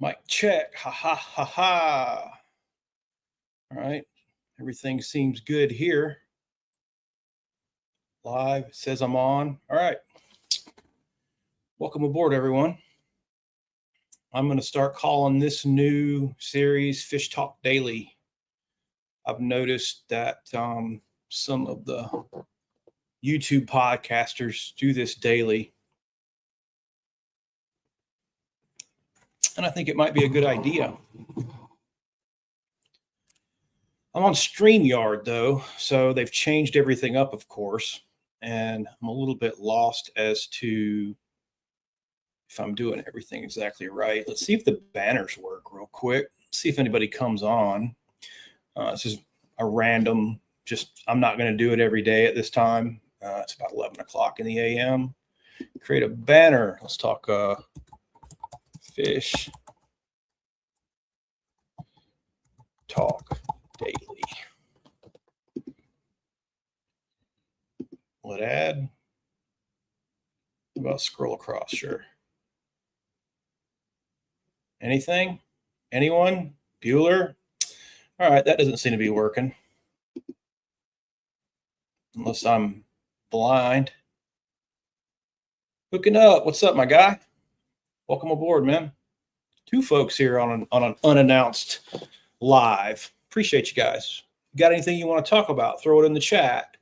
Mic check. Ha ha ha ha. All right. Everything seems good here. Live says I'm on. All right. Welcome aboard, everyone. I'm going to start calling this new series Fish Talk Daily. I've noticed that some of the YouTube podcasters do this daily. And I think it might be a good idea. I'm on StreamYard, though, so they've changed everything up, of course, and I'm a little bit lost as to if I'm doing everything exactly right. Let's see if the banners work real quick. See if anybody comes on. This is a random, I'm not going to do it every day at this time. It's about 11 o'clock in the a.m. Create a banner. Let's talk Fish Talk Daily. Let add. About scroll across, sure. Anything? Anyone? Bueller? All right, that doesn't seem to be working. Unless I'm blind. Hooking up. What's up, my guy? Welcome aboard, man. Two folks here on an unannounced live. Appreciate you guys. Got anything you want to talk about? Throw it in the chat.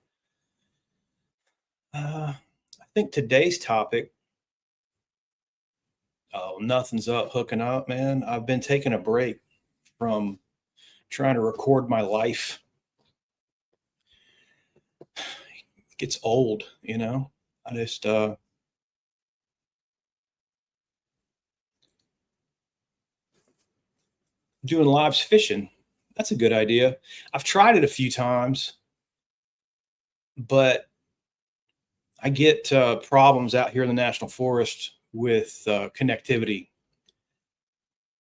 I think today's topic. Oh, nothing's up. Hooking up, man. I've been taking a break from trying to record my life. It gets old, you know. I just doing live fishing. That's a good idea. I've tried it a few times, but I get problems out here in the national forest with connectivity.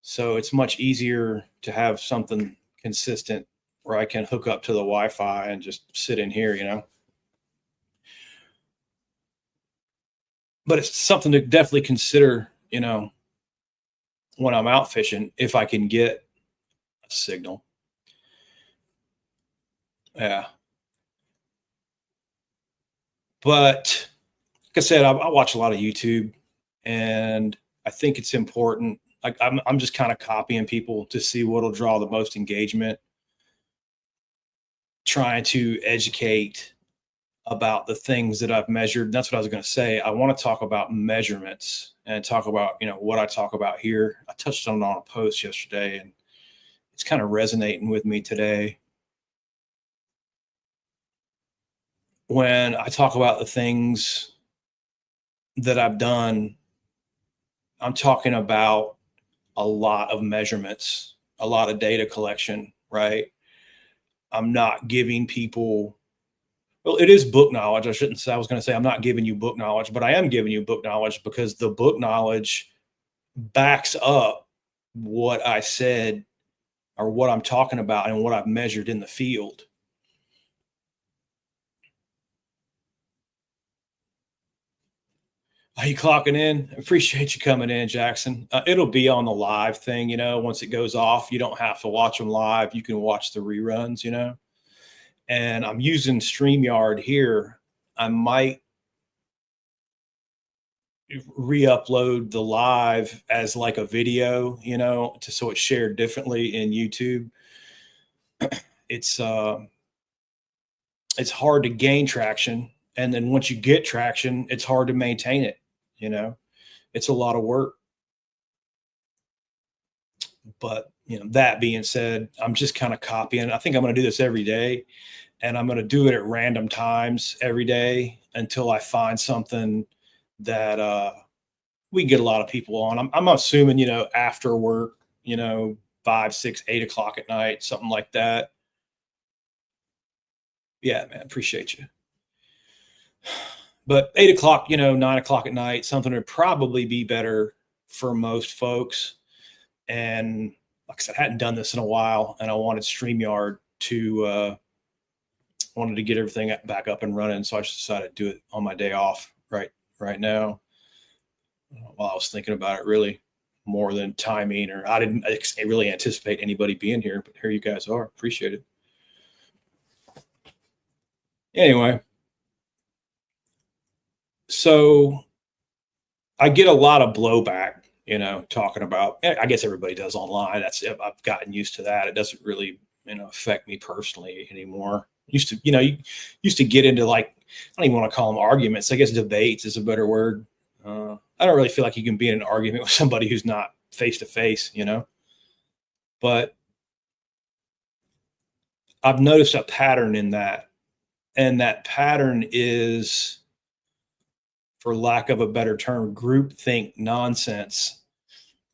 So it's much easier to have something consistent where I can hook up to the Wi-Fi and just sit in here, you know. But it's something to definitely consider, you know, when I'm out fishing, if I can get a signal. Yeah. But like I said, I watch a lot of YouTube, and I think it's important. Like I'm just kind of copying people to see what'll draw the most engagement, trying to educate about the things that I've measured. That's what I was going to say. I want to talk about measurements and talk about, you know, what I talk about here. I touched on it on a post yesterday, and it's kind of resonating with me today. When I talk about the things that I've done, I'm talking about a lot of measurements, a lot of data collection, right? I'm not giving people, well, it is book knowledge. I shouldn't say, I was going to say I'm not giving you book knowledge, but I am giving you book knowledge because the book knowledge backs up what I said or what I'm talking about and what I've measured in the field. Are you clocking in? Appreciate you coming in, Jackson. It'll be on the live thing, you know, once it goes off. You don't have to watch them live. You can watch the reruns, you know. And I'm using StreamYard here. I might re-upload the live as like a video, you know, so it's shared differently in YouTube. It's hard to gain traction, and then once you get traction, it's hard to maintain it, you know. It's a lot of work. But, you know, that being said, I'm just kind of copying. I think I'm going to do this every day, and I'm going to do it at random times every day until I find something that we can get a lot of people on. I'm assuming, you know, after work, you know, 5, 6, 8 o'clock at night, something like that. Yeah, man, appreciate you. But 8 o'clock, you know, 9 o'clock at night, something would probably be better for most folks. And like I said, I hadn't done this in a while, and I wanted StreamYard to wanted to get everything back up and running. So I just decided to do it on my day off right now. While I was thinking about it, really. more than timing, or I didn't really anticipate anybody being here, but here you guys are. Appreciate it. Anyway, so I get a lot of blowback, talking about, I guess everybody does online. I've gotten used to that. It doesn't really, affect me personally anymore. You used to get into, like, I don't even want to call them arguments. I guess debates is a better word. I don't really feel like you can be in an argument with somebody who's not face to face, but I've noticed a pattern in that. And that pattern is, for lack of a better term, groupthink nonsense.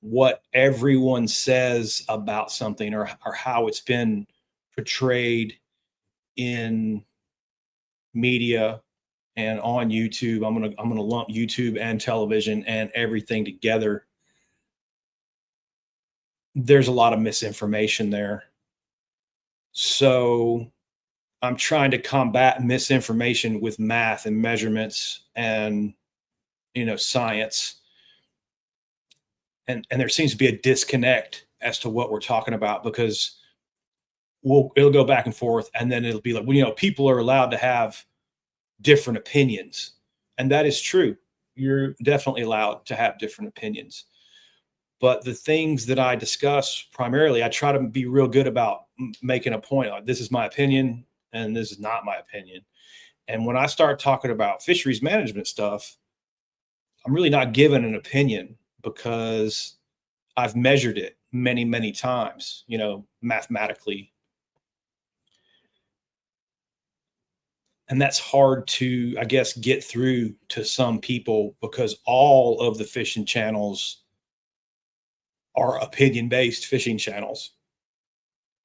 What everyone says about something, or how it's been portrayed in media and on YouTube. I'm gonna lump YouTube and television and everything together. There's a lot of misinformation there. So I'm trying to combat misinformation with math and measurements and, science. And there seems to be a disconnect as to what we're talking about, because it'll go back and forth, and then it'll be like, well, people are allowed to have different opinions. And that is true. You're definitely allowed to have different opinions. But the things that I discuss primarily, I try to be real good about making a point. Like, this is my opinion and this is not my opinion. And when I start talking about fisheries management stuff, I'm really not giving an opinion, because I've measured it many, many times, mathematically. And that's hard to, I guess, get through to some people, because all of the fishing channels are opinion-based fishing channels.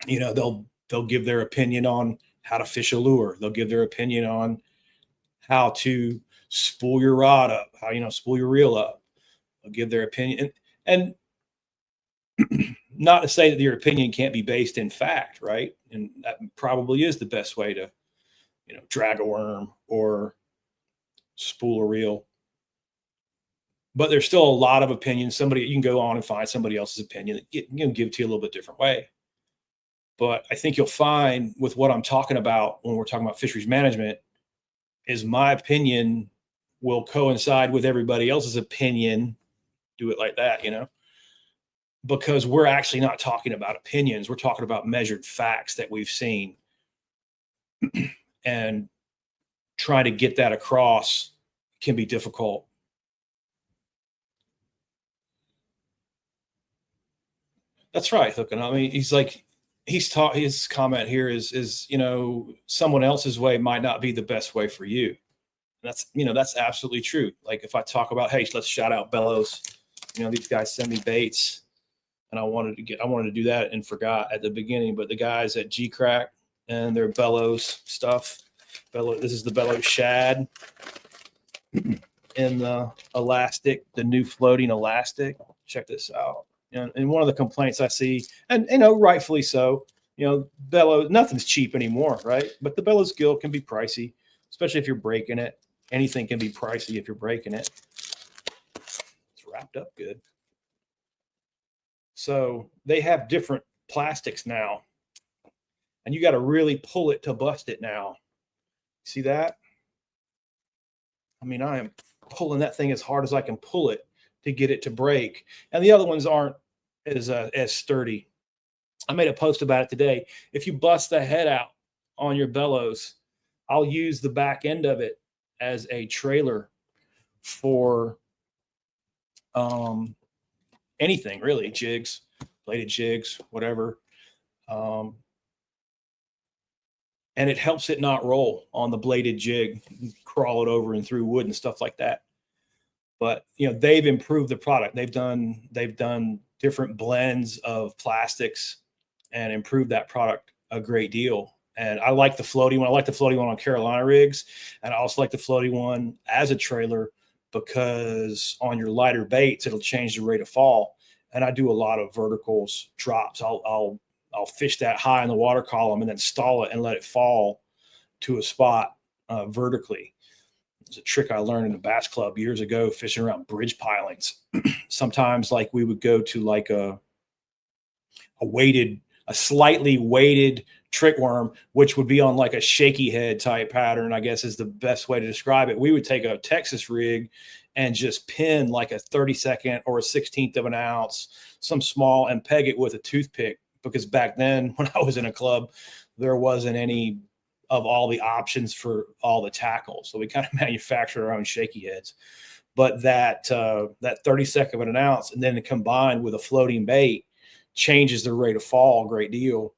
They'll give their opinion on how to fish a lure. They'll give their opinion on how to spool your rod up, how, spool your reel up. They'll give their opinion. And not to say that your opinion can't be based in fact, right? And that probably is the best way to, drag a worm or spool a reel. But there's still a lot of opinions. You can go on and find somebody else's opinion that give to you a little bit different way. But I think you'll find, with what I'm talking about when we're talking about fisheries management, is my opinion will coincide with everybody else's opinion. Do it like that, because we're actually not talking about opinions. We're talking about measured facts that we've seen. And trying to get that across can be difficult. That's right, Hookin. I mean, he's taught, his comment here is, someone else's way might not be the best way for you. That's absolutely true. Like, if I talk about, hey, let's shout out Bellows, these guys send me baits, and I wanted to do that and forgot at the beginning, but the guys at G Crack and their Bellows stuff, this is the Bellows shad in the elastic, the new floating elastic. Check this out. And one of the complaints I see, and rightfully so, Bellows, nothing's cheap anymore, right? But the Bellows gill can be pricey, especially if you're breaking it. Anything can be pricey if you're breaking it. It's wrapped up good. So they have different plastics now, and you got to really pull it to bust it now. See that? I mean, I am pulling that thing as hard as I can pull it to get it to break. And the other ones aren't as sturdy. I made a post about it today. If you bust the head out on your Bellows, I'll use the back end of it as a trailer for anything, really. Jigs, bladed jigs, whatever. And it helps it not roll on the bladed jig, crawl it over and through wood and stuff like that. But they've improved the product. They've done different blends of plastics and improved that product a great deal. And I like the floating one. I like the floating one on Carolina rigs, and I also like the floating one as a trailer, because on your lighter baits, it'll change the rate of fall. And I do a lot of verticals drops. I'll fish that high in the water column and then stall it and let it fall to a spot vertically. It's a trick I learned in a bass club years ago, fishing around bridge pilings. Sometimes like we would go to like a slightly weighted trick worm, which would be on like a shaky head type pattern, I guess is the best way to describe it. We would take a Texas rig and just pin like a 32nd or a 16th of an ounce, some small, and peg it with a toothpick. Because back then when I was in a club, there wasn't any of all the options for all the tackle. So we kind of manufactured our own shaky heads. But that 32nd of an ounce, and then combined with a floating bait, changes the rate of fall a great deal.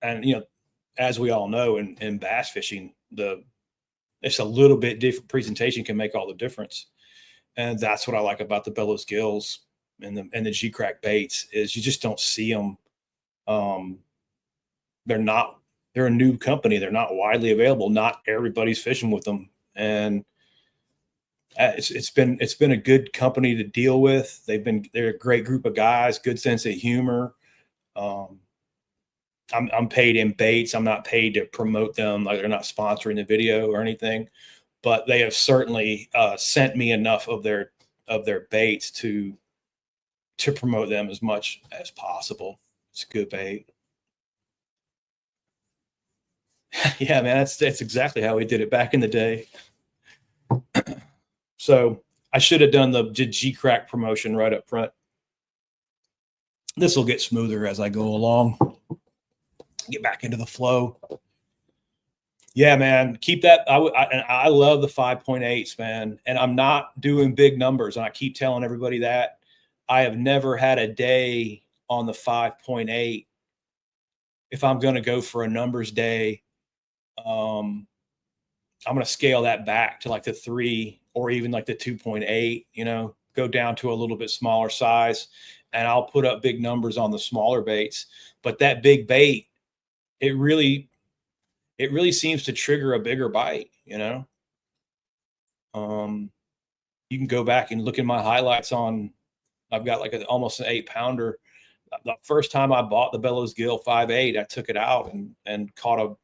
And as we all know, in bass fishing, it's a little bit different presentation can make all the difference. And that's what I like about the bellows gills and the G crack baits is you just don't see them. They're a new company. They're not widely available. Not everybody's fishing with them. And it's been a good company to deal with. They're a great group of guys, good sense of humor. I'm paid in baits. I'm not paid to promote them. Like they're not sponsoring the video or anything, but they have certainly sent me enough of their baits to promote them as much as possible. It's a good bait. Yeah, man, that's exactly how we did it back in the day. So I should have done the G crack promotion right up front. This will get smoother as I go along. Get back into the flow. Yeah, man, keep that. I love the 5.8s, man. And I'm not doing big numbers. And I keep telling everybody that I have never had a day on the 5.8. If I'm going to go for a numbers day, I'm going to scale that back to like the 3 or even like the 2.8, go down to a little bit smaller size, and I'll put up big numbers on the smaller baits. But that big bait, it really seems to trigger a bigger bite, You can go back and look in my highlights I've got like almost an 8-pounder. The first time I bought the Bellows Gill 5.8, I took it out and caught an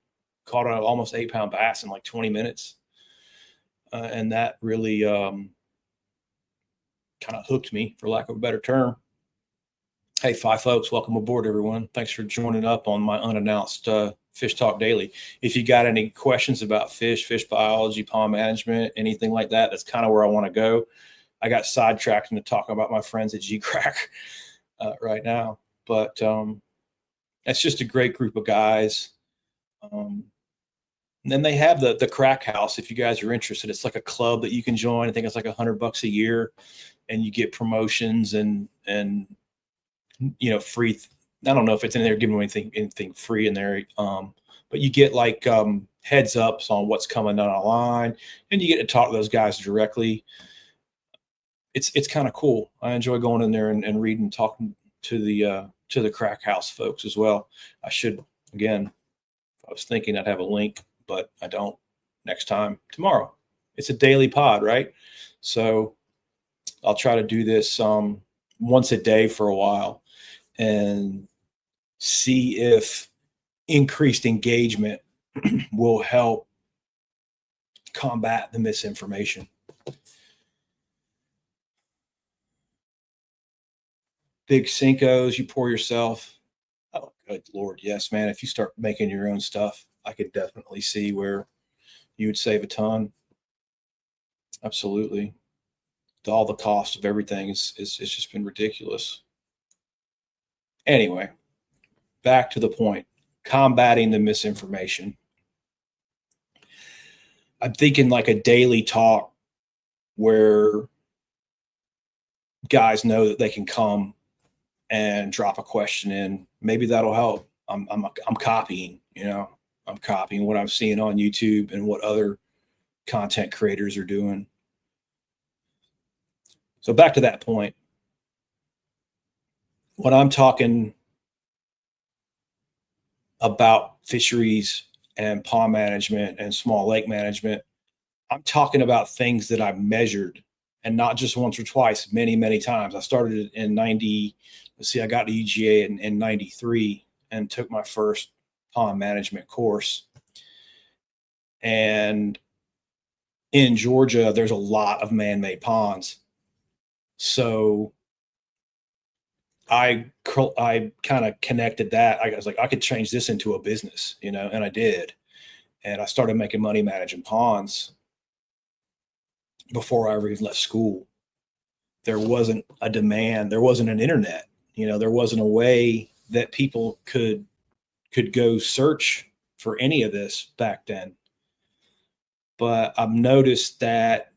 almost 8-pound bass in like 20 minutes. And that really kind of hooked me, for lack of a better term. Hey, Five Folks, welcome aboard, everyone. Thanks for joining up on my unannounced Fish Talk Daily. If you got any questions about fish biology, pond management, anything like that, that's kind of where I want to go. I got sidetracked into talking about my friends at G Crack right now, but it's just a great group of guys. And then they have the Crack House. If you guys are interested, it's like a club that you can join. I think it's like $100 a year, and you get promotions and free. I don't know if it's in there giving anything free in there, but you get like heads ups on what's coming down the line, and you get to talk to those guys directly. It's kind of cool. I enjoy going in there and reading, talking to the Crack House folks as well. I should, again, I was thinking I'd have a link, but I don't. Next time, tomorrow. It's a daily pod, right? So I'll try to do this once a day for a while and see if increased engagement will help combat the misinformation. Big Cincos, you pour yourself. Oh, good Lord. Yes, man. If you start making your own stuff, I could definitely see where you would save a ton. Absolutely. All the cost of everything is just been ridiculous. Anyway, back to the point, combating the misinformation. I'm thinking like a daily talk where guys know that they can come and drop a question in. Maybe that'll help. I'm copying, I'm copying what I'm seeing on YouTube and what other content creators are doing. So back to that point, when I'm talking about fisheries and pond management and small lake management, I'm talking about things that I've measured, and not just once or twice, many, many times. I started in 90. Let's see, I got to UGA in 93 and took my first pond management course. And in Georgia, there's a lot of man-made ponds. So I kind of connected that. I was like, I could change this into a business, and I did. And I started making money managing ponds before I ever even left school. There wasn't a demand. There wasn't an internet. There wasn't a way that people could go search for any of this back then. But I've noticed that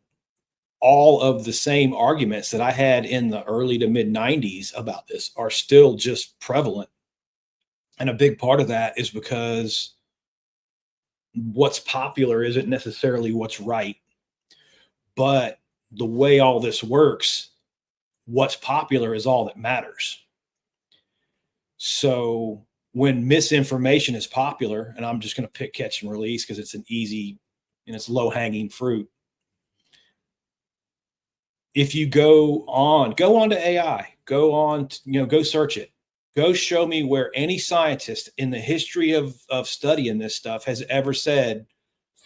all of the same arguments that I had in the early to mid 90s about this are still just prevalent. And a big part of that is because what's popular isn't necessarily what's right. But the way all this works, what's popular is all that matters. So when misinformation is popular, and I'm just going to pick catch and release because it's an easy and it's low hanging fruit. If you go on to AI, go search it. Go show me where any scientist in the history of studying this stuff has ever said,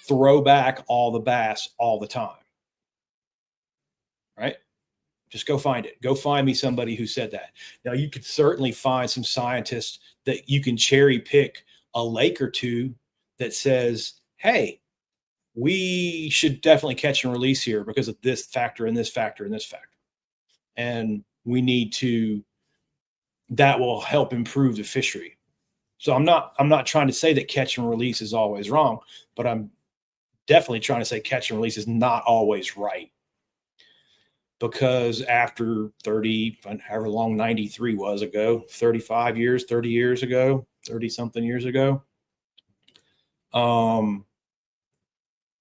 throw back all the bass all the time. Right? Just go find it. Go find me somebody who said that. Now, you could certainly find some scientists that you can cherry pick a lake or two that says, hey, we should definitely catch and release here because of this factor and this factor and this factor. And we need to, that will help improve the fishery. So I'm not trying to say that catch and release is always wrong, but I'm definitely trying to say catch and release is not always right. Because after 30, however long 93 was ago, 35 years, 30 years ago, 30 something years ago,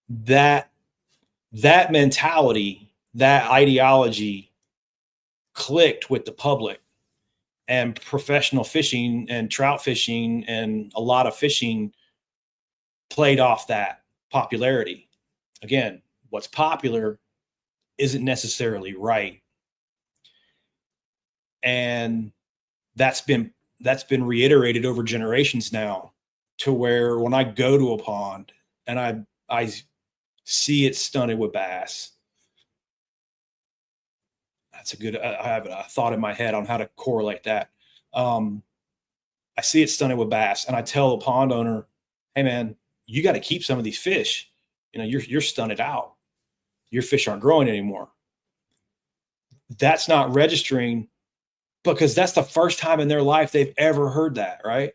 that mentality, that ideology clicked with the public, and professional fishing and trout fishing and a lot of fishing played off that popularity. Again, what's popular isn't necessarily right. And that's been reiterated over generations now, to where when I go to a pond and I see it stunted with bass, that's a good, I have a thought in my head on how to correlate that. I see it stunted with bass and I tell the pond owner, hey man, you got to keep some of these fish. You're stunted out. Your fish aren't growing anymore. That's not registering because that's the first time in their life they've ever heard that, right?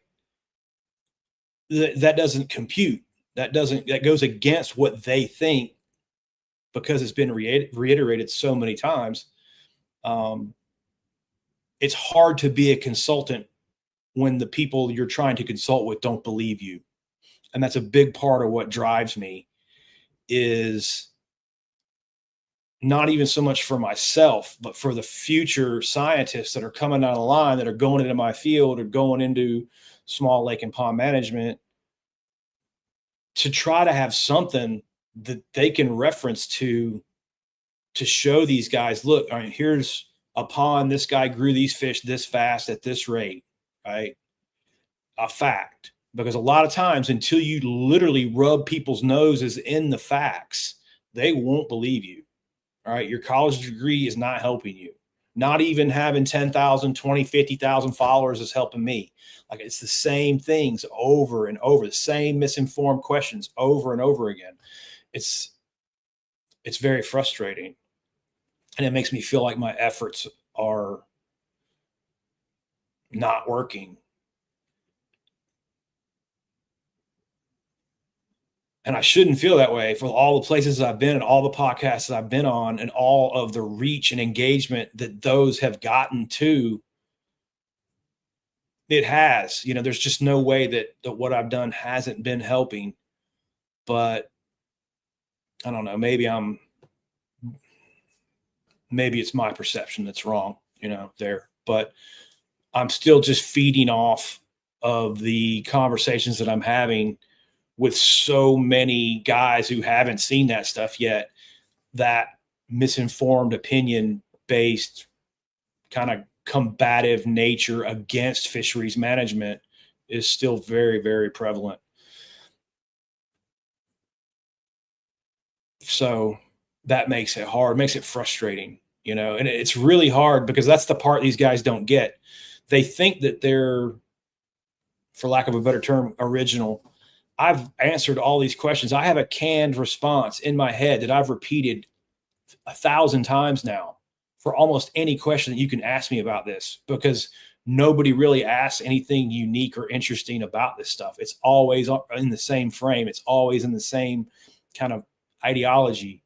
That doesn't compute. That goes against what they think because it's been reiterated so many times. It's hard to be a consultant when the people you're trying to consult with don't believe you. And that's a big part of what drives me, is not even so much for myself, but for the future scientists that are coming down the line that are going into my field or going into small lake and pond management, to try to have something that they can reference to show these guys, look, all right, here's a pond. This guy grew these fish this fast at this rate, right? A fact. Because a lot of times, until you literally rub people's noses in the facts, they won't believe you. All right. Your college degree is not helping you. Not even having 10,000, 20, 50,000 followers is helping me. Like, it's the same things over and over, the same misinformed questions over and over again. It's very frustrating. And it makes me feel like my efforts are not working. And I shouldn't feel that way for all the places I've been and all the podcasts that I've been on and all of the reach and engagement that those have gotten to. It has, there's just no way that what I've done hasn't been helping. But I don't know, maybe it's my perception that's wrong, there. But I'm still just feeding off of the conversations that I'm having with so many guys who haven't seen that stuff yet. That misinformed opinion based kind of combative nature against fisheries management is still very, very prevalent. So that makes it hard, makes it frustrating, and it's really hard because that's the part these guys don't get. They think that they're, for lack of a better term, original. I've answered all these questions. I have a canned response in my head that I've repeated 1,000 times now for almost any question that you can ask me about this, because nobody really asks anything unique or interesting about this stuff. It's always in the same frame. It's always in the same kind of ideology.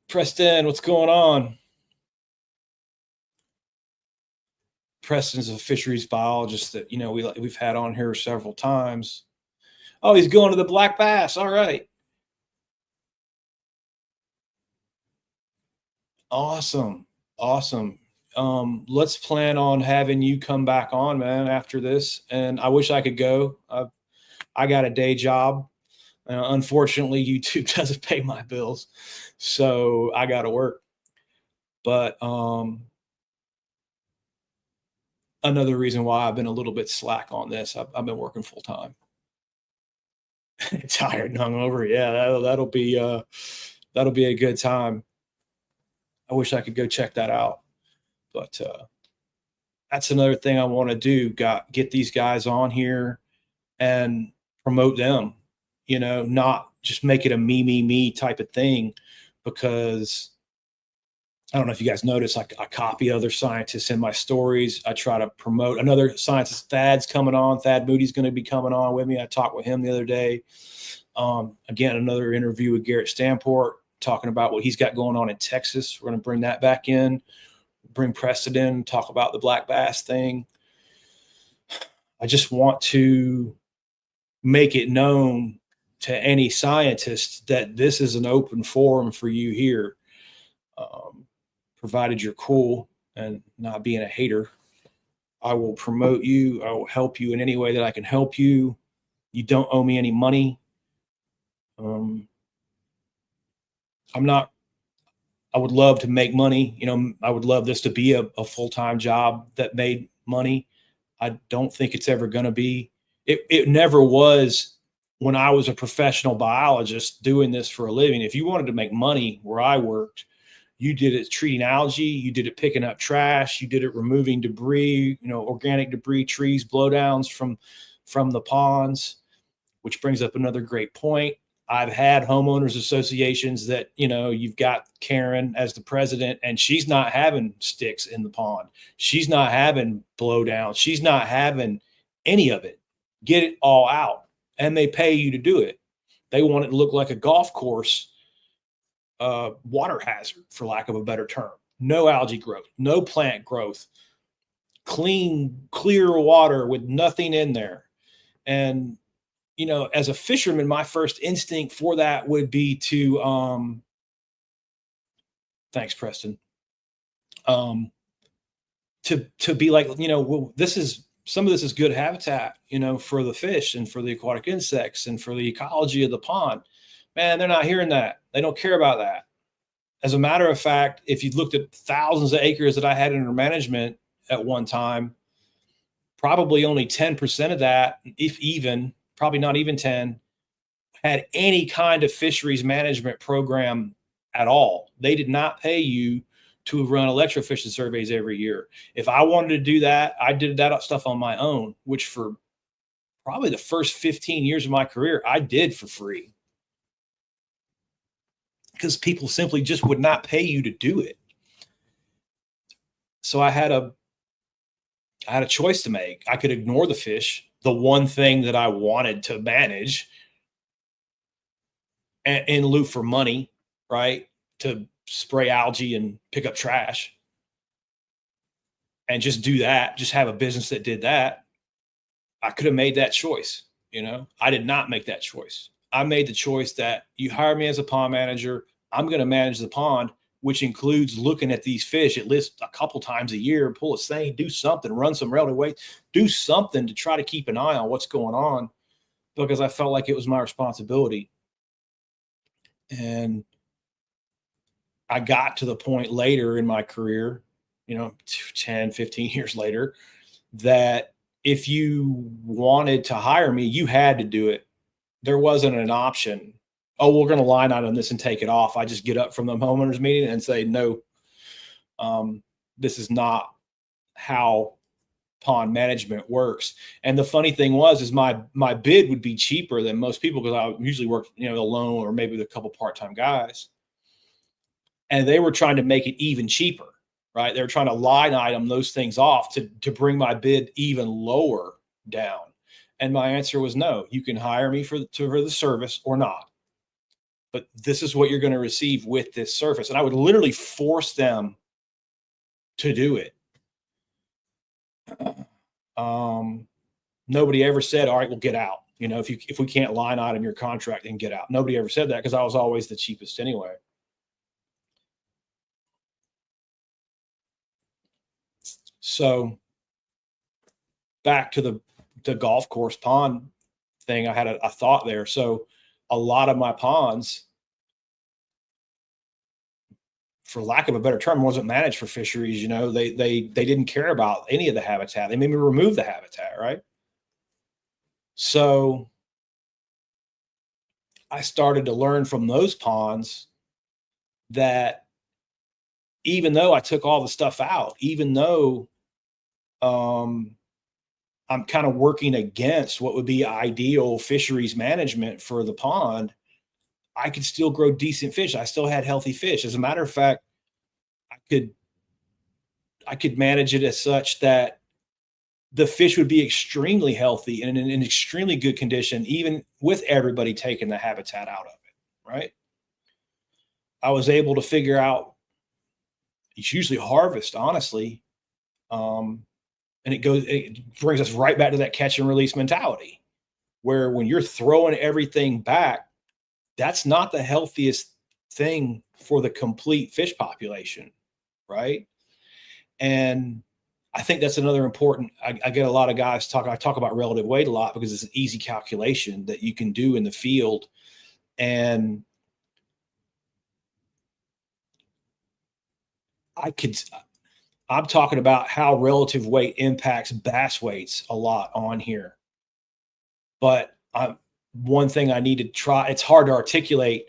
Preston, what's going on? Preston's a fisheries biologist that we've had on here several times. Oh, he's going to the black bass. All right. Awesome. Awesome. Let's plan on having you come back on, man, after this. And I wish I could go. I got a day job. Unfortunately, YouTube doesn't pay my bills, so I got to work. But another reason why I've been a little bit slack on this, I've been working full time. Tired and hungover. Yeah, that'll be a good time. I wish I could go check that out, but that's another thing I want to do. Get these guys on here and promote them. Not just make it a me type of thing, because I don't know if you guys notice, I copy other scientists in my stories. I try to promote another scientist. Thad's coming on. Thad Moody's going to be coming on with me. I talked with him the other day. Again, another interview with Garrett Stamport, talking about what he's got going on in Texas. We're going to bring that back in, bring Preston in, talk about the black bass thing. I just want to make it known to any scientist that this is an open forum for you here, provided you're cool and not being a hater. I will promote you. I will help you in any way that I can help you. You don't owe me any money. I would love to make money. I would love this to be a full-time job that made money. I don't think it's ever going to be. It never was when I was a professional biologist doing this for a living. If you wanted to make money where I worked, you did it treating algae, you did it picking up trash, you did it removing debris, organic debris, trees, blowdowns from the ponds, which brings up another great point. I've had homeowners associations that, you've got Karen as the president, and she's not having sticks in the pond. She's not having blowdown. She's not having any of it. Get it all out. And they pay you to do it. They want it to look like a golf course water hazard, for lack of a better term. No algae growth, no plant growth, clean, clear water with nothing in there. And as a fisherman, my first instinct for that would be to, thanks, Preston, to be like, well, some of this is good habitat, for the fish and for the aquatic insects and for the ecology of the pond. Man, they're not hearing that. They don't care about that. As a matter of fact, if you looked at thousands of acres that I had under management at one time, probably only 10% of that, if even, probably not even 10, had any kind of fisheries management program at all. They did not pay you to run electrofishing surveys every year. If I wanted to do that, I did that stuff on my own, which for probably the first 15 years of my career, I did for free, because people simply just would not pay you to do it. So I had a choice to make. I could ignore the fish, the one thing that I wanted to manage, in lieu for money, right? To spray algae and pick up trash, and just do that, just have a business that did that. I could have made that choice. I did not make that choice. I made the choice that you hire me as a pond manager. I'm going to manage the pond, which includes looking at these fish at least a couple times a year, pull a seine, do something, run some relative weight, do something to try to keep an eye on what's going on, because I felt like it was my responsibility. And I got to the point later in my career, 10, 15 years later, that if you wanted to hire me, you had to do it there wasn't an option. Oh, we're going to line item this and take it off. I just get up from the homeowners meeting and say, no, this is not how pond management works. And the funny thing is my bid would be cheaper than most people because I usually work, alone or maybe with a couple part-time guys. And they were trying to make it even cheaper, right? They were trying to line item those things off to bring my bid even lower down. And my answer was no, you can hire me for the service or not. But this is what you're going to receive with this service. And I would literally force them to do it. Nobody ever said, all right, we'll get out. If we can't line item your contract, then get out. Nobody ever said that because I was always the cheapest anyway. So back to the golf course pond thing, I had a thought there. So a lot of my ponds, for lack of a better term, wasn't managed for fisheries. They didn't care about any of the habitat. They made me remove the habitat, right? So I started to learn from those ponds that even though I took all the stuff out, even though I'm kind of working against what would be ideal fisheries management for the pond, I could still grow decent fish. I still had healthy fish. As a matter of fact, I could manage it as such that the fish would be extremely healthy and in extremely good condition, even with everybody taking the habitat out of it, right? I was able to figure out it's usually harvest, honestly. And it brings us right back to that catch and release mentality, where when you're throwing everything back, that's not the healthiest thing for the complete fish population, right? And I think that's another important. I get a lot of guys I talk about relative weight a lot because it's an easy calculation that you can do in the field. And I'm talking about how relative weight impacts bass weights a lot on here. But one thing I need to try, it's hard to articulate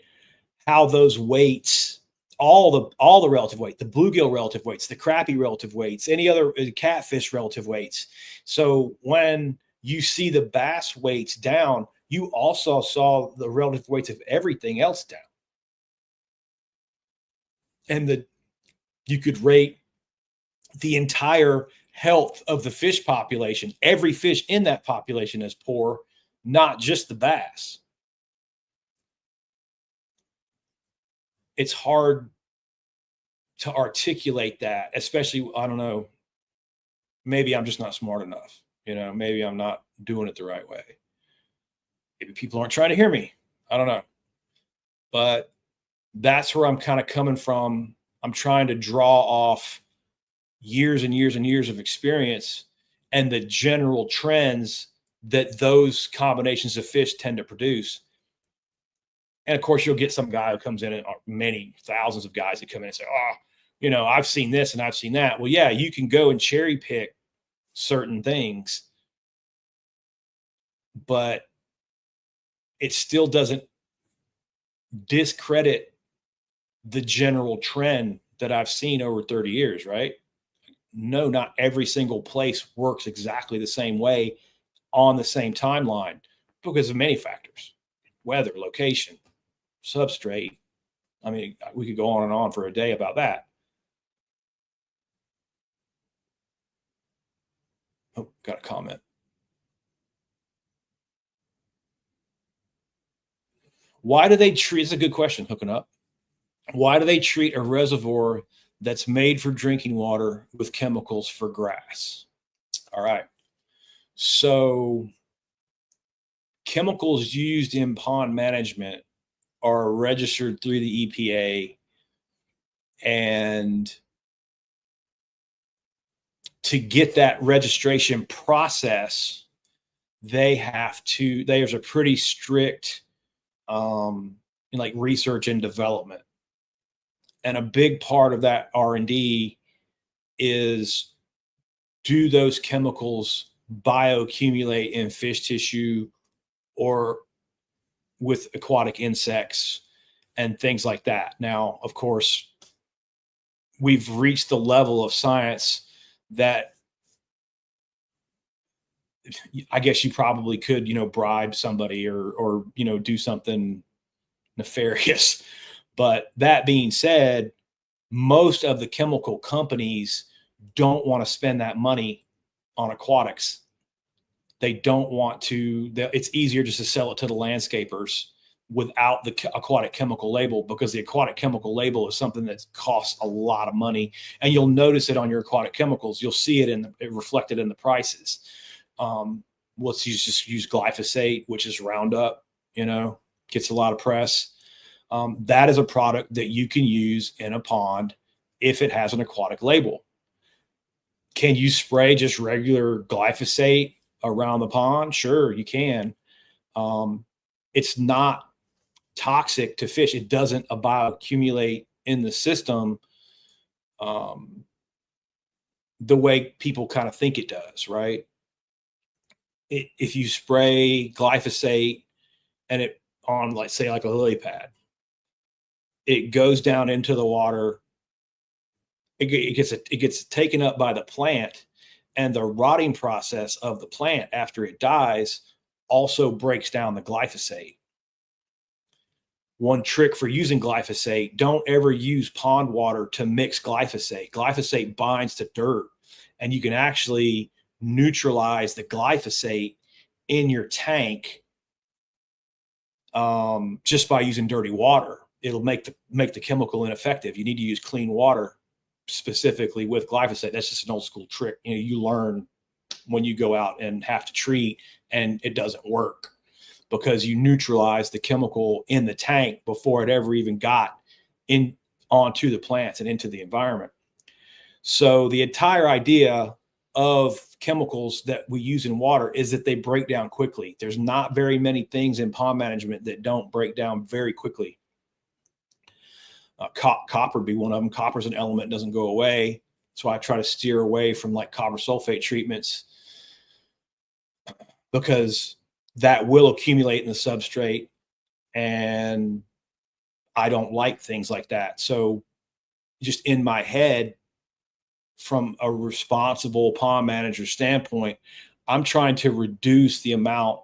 how those weights, all the relative weight, the bluegill relative weights, the crappie relative weights, any other catfish relative weights. So when you see the bass weights down, you also saw the relative weights of everything else down. And you could rate the entire health of the fish population. Every fish in that population is poor, not just the bass. It's hard to articulate that, especially, I don't know, maybe I'm just not smart enough. Maybe I'm not doing it the right way. Maybe people aren't trying to hear me. I don't know. But that's where I'm kind of coming from. I'm trying to draw off years and years and years of experience and the general trends that those combinations of fish tend to produce. And of course, you'll get some guy who comes in, and many thousands of guys that come in and say, oh, I've seen this and I've seen that. Well, yeah, you can go and cherry pick certain things, but it still doesn't discredit the general trend that I've seen over 30 years, right? No, not every single place works exactly the same way on the same timeline because of many factors: weather, location, substrate. I mean, we could go on and on for a day about that. Oh, got a comment. Why do they treat, it's a good question, hooking up. Why do they treat a reservoir that's made for drinking water with chemicals for grass? All right. So chemicals used in pond management are registered through the EPA, and to get that registration process, there's a pretty strict like research and development. And a big part of that R&D is, do those chemicals bioaccumulate in fish tissue, or with aquatic insects and things like that. Now, of course, we've reached the level of science that I guess you probably could, bribe somebody or do something nefarious. But that being said, most of the chemical companies don't want to spend that money on aquatics. They don't want to. It's easier just to sell it to the landscapers without the aquatic chemical label, because the aquatic chemical label is something that costs a lot of money, and you'll notice it on your aquatic chemicals. You'll see it reflected in the prices. Let's just use glyphosate, which is Roundup. Gets a lot of press. That is a product that you can use in a pond if it has an aquatic label. Can you spray just regular glyphosate around the pond? Sure, you can. It's not toxic to fish. It doesn't bioaccumulate in the system the way people kind of think it does, right? If you spray glyphosate and it on, like, say, like a lily pad, it goes down into the water. It gets taken up by the plant, and the rotting process of the plant after it dies also breaks down the glyphosate. One trick for using glyphosate: don't ever use pond water to mix glyphosate. Glyphosate binds to dirt, and you can actually neutralize the glyphosate in your tank just by using dirty water. It'll make the chemical ineffective. You need to use clean water specifically with glyphosate. That's just an old school trick. You learn when you go out and have to treat and it doesn't work, because you neutralize the chemical in the tank before it ever even got onto the plants and into the environment. So the entire idea of chemicals that we use in water is that they break down quickly. There's not very many things in pond management that don't break down very quickly. Copper would be one of them. Copper is an element, doesn't go away. That's why I try to steer away from like copper sulfate treatments, because that will accumulate in the substrate, and I don't like things like that. So just in my head, from a responsible pond manager standpoint, I'm trying to reduce the amount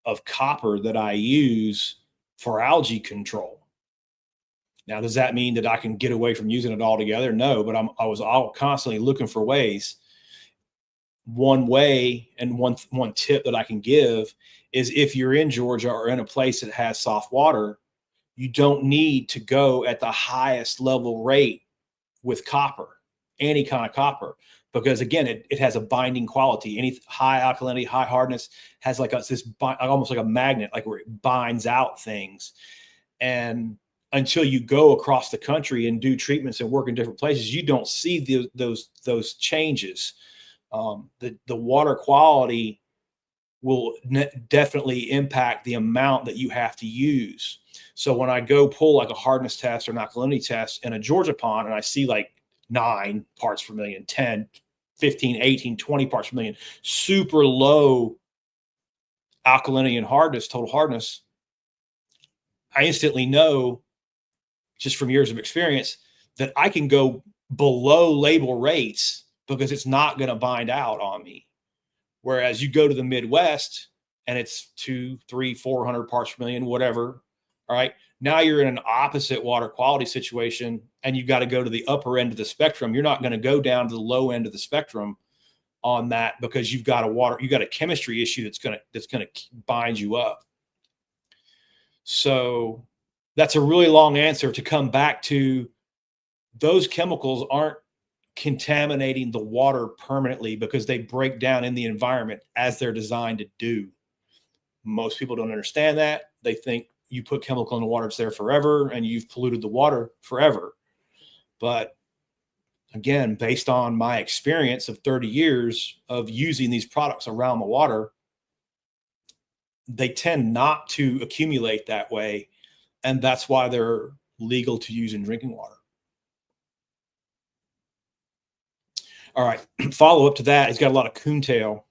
of copper that I use for algae control. Now, does that mean that I can get away from using it altogether? No, but I was all constantly looking for ways. One way and one tip that I can give is, if you're in Georgia or in a place that has soft water, you don't need to go at the highest level rate with copper, any kind of copper, because again, it has a binding quality. Any high alkalinity, high hardness has like almost like a magnet, like where it binds out things. And until you go across the country and do treatments and work in different places, you don't see those changes. The water quality will definitely impact the amount that you have to use. So when I go pull like a hardness test or an alkalinity test in a Georgia pond, and I see like 9 parts per million, 10, 15, 18, 20 parts per million, super low alkalinity and hardness, total hardness, I instantly know, just from years of experience, that I can go below label rates because it's not going to bind out on me. Whereas you go to the Midwest and it's 200, 300, 400 parts per million, whatever. All right. Now you're in an opposite water quality situation, and you've got to go to the upper end of the spectrum. You're not going to go down to the low end of the spectrum on that, because you've got a chemistry issue that's going to bind you up. So that's a really long answer to come back to: those chemicals aren't contaminating the water permanently, because they break down in the environment as they're designed to do. Most people don't understand that. They think you put chemical in the water, it's there forever, and you've polluted the water forever. But again, based on my experience of 30 years of using these products around the water, they tend not to accumulate that way. And that's why they're legal to use in drinking water. All right. Follow up to that, he's got a lot of coontail,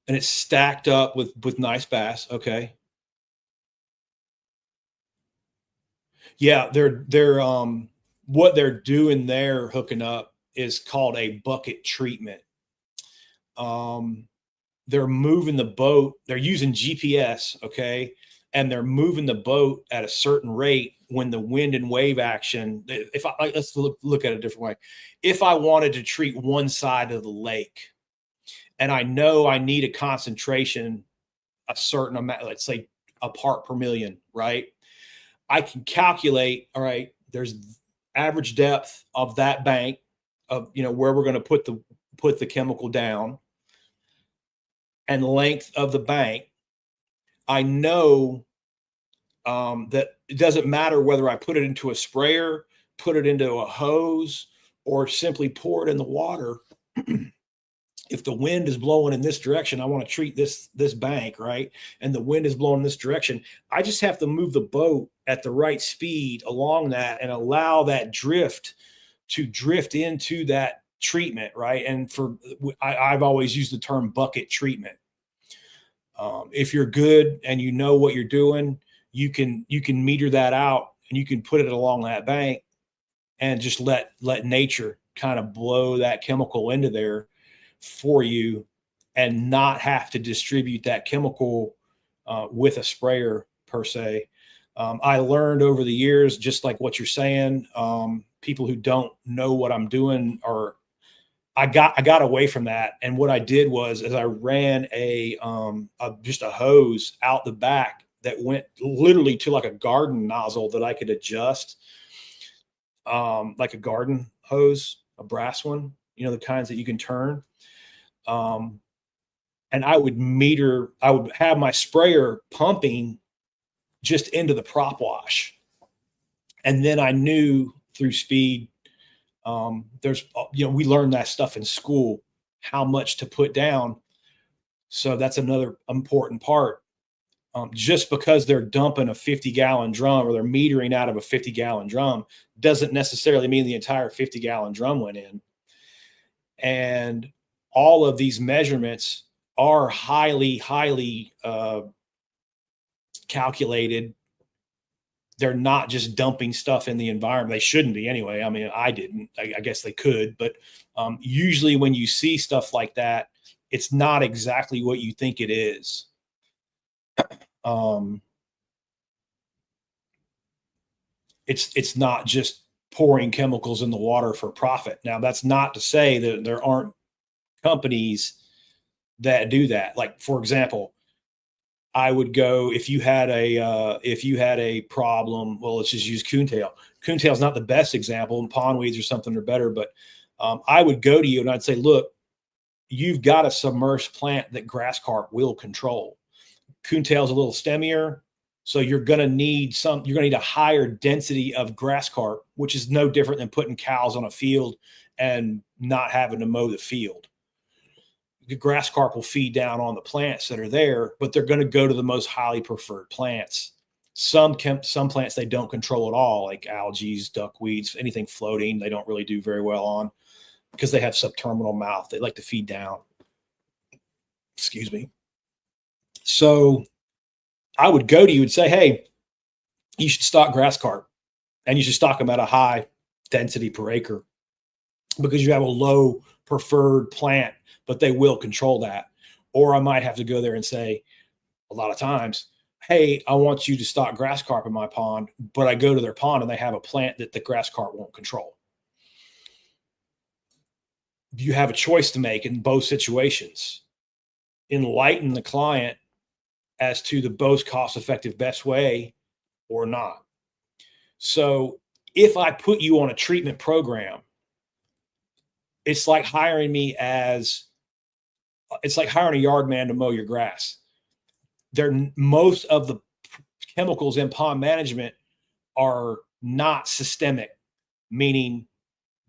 and it's stacked up with nice bass. Okay. Yeah, they're what they're doing there, hooking up, is called a bucket treatment. Um, they're moving the boat. They're using GPS, okay, and they're moving the boat at a certain rate when the wind and wave action. If I let's look at it a different way. If I wanted to treat one side of the lake, and I know I need a concentration, a certain amount, let's say a part per million, right? I can calculate, all right, there's average depth of that bank of, where we're going to put the chemical down, and length of the bank. I know that it doesn't matter whether I put it into a sprayer, put it into a hose, or simply pour it in the water. If the wind is blowing in this direction, I want to treat this bank, right? And the wind is blowing in this direction. I just have to move the boat at the right speed along that and allow that drift to drift into that treatment, right? And I've always used the term bucket treatment. If you're good and you know what you're doing, you can meter that out, and you can put it along that bank and just let nature kind of blow that chemical into there for you, and not have to distribute that chemical with a sprayer per se. I learned over the years, just like what you're saying, people who don't know what I'm doing, or I got away from that. And what I did was, as I ran just a hose out the back that went literally to like a garden nozzle that I could adjust, like a garden hose, a brass one, the kinds that you can turn. Um, and I would have my sprayer pumping just into the prop wash. And then I knew through speed, we learned that stuff in school, how much to put down. So that's another important part. Just because they're dumping a 50-gallon drum, or they're metering out of a 50-gallon drum, doesn't necessarily mean the entire 50-gallon drum went in. And all of these measurements are highly, highly calculated. They're not just dumping stuff in the environment. They shouldn't be anyway. I mean, I didn't. I guess they could, but usually when you see stuff like that, it's not exactly what you think it is. Um, it's not just pouring chemicals in the water for profit. Now, that's not to say that there aren't companies that do that. Like, for example, I would go, if you had a problem. Well, let's just use coontail. Coontail is not the best example, and pondweeds or something are better. But I would go to you and I'd say, look, you've got a submerged plant that grass carp will control. Coontail is a little stemmier, so you're going to need a higher density of grass carp, which is no different than putting cows on a field and not having to mow the field. The grass carp will feed down on the plants that are there, but they're going to go to the most highly preferred plants. Some plants they don't control at all, like algae, duckweeds, anything floating, they don't really do very well on, because they have subterminal mouth. They like to feed down. Excuse me. So I would go to you and say, hey, you should stock grass carp, and you should stock them at a high density per acre, because you have a low preferred plant, but they will control that. Or I might have to go there and say, a lot of times, hey, I want you to stock grass carp in my pond, but I go to their pond and they have a plant that the grass carp won't control. You have a choice to make in both situations. Enlighten the client as to the most cost-effective best way, or not. So if I put you on a treatment program, it's like hiring a yard man to mow your grass. Most of the chemicals in pond management are not systemic, meaning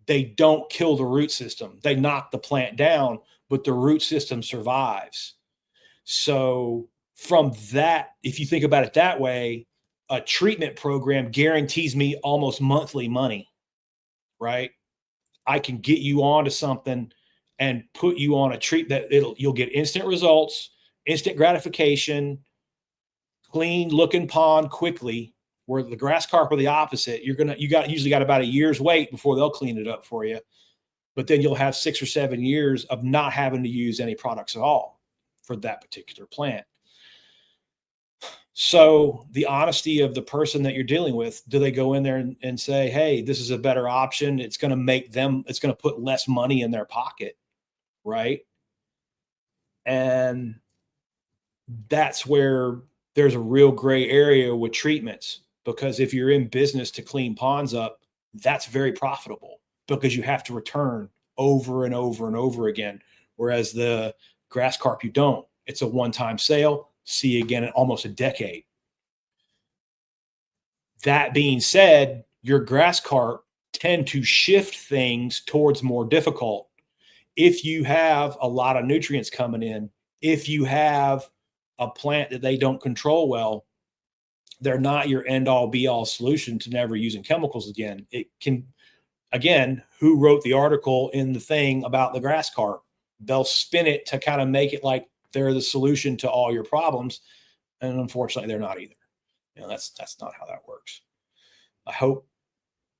they don't kill the root system. They knock the plant down, but the root system survives. So from that, if you think about it that way, a treatment program guarantees me almost monthly money, right? I can get you onto something and put you on a treat that you'll get instant results, instant gratification, clean looking pond quickly, Where the grass carp are the opposite. Usually got about a year's wait before they'll clean it up for you. But then you'll have 6 or 7 years of not having to use any products at all for that particular plant. So the honesty of the person that you're dealing with, do they go in there and say, hey, this is a better option? It's going to put less money in their pocket, right? And that's where there's a real gray area with treatments, because if you're in business to clean ponds up, that's very profitable because you have to return over and over and over again. Whereas the grass carp, you don't. It's a one-time sale. See you again in almost a decade. That being said, your grass carp tend to shift things towards more difficult. If you have a lot of nutrients coming in, if you have a plant that they don't control well, they're not your end all be all solution to never using chemicals again. It can, again, who wrote the article in the thing about the grass carp? They'll spin it to kind of make it like they're the solution to all your problems. And unfortunately, they're not either. That's not how that works. I hope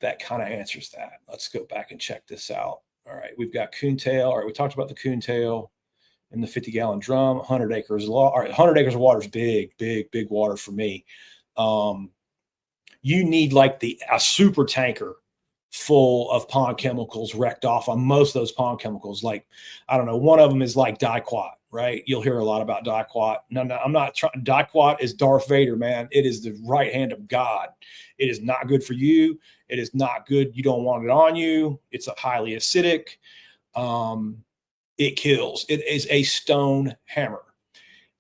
that kind of answers that. Let's go back and check this out. All right, we've got coontail. All right, we talked about the coontail in the 50-gallon drum, 100 acres. All right, 100 acres of water is big water for me. You need like a super tanker full of pond chemicals wrecked off on most of those pond chemicals. Like, I don't know, one of them is like diquat, right? You'll hear a lot about diquat. No, I'm not trying. Diquat is Darth Vader, man. It is the right hand of God. It is not good for you. It is not good. You don't want it on you. It's a highly acidic. It kills. It is a stone hammer,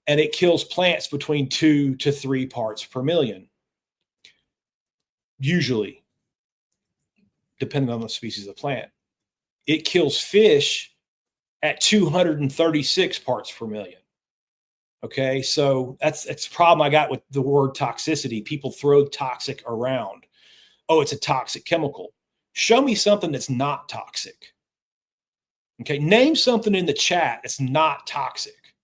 and it kills plants between 2 to 3 parts per million, usually, depending on the species of plant. It kills fish at 236 parts per million. Okay, so that's a problem I got with the word toxicity. People throw toxic around. Oh, it's a toxic chemical. Show me something that's not toxic. Okay, name something in the chat that's not toxic.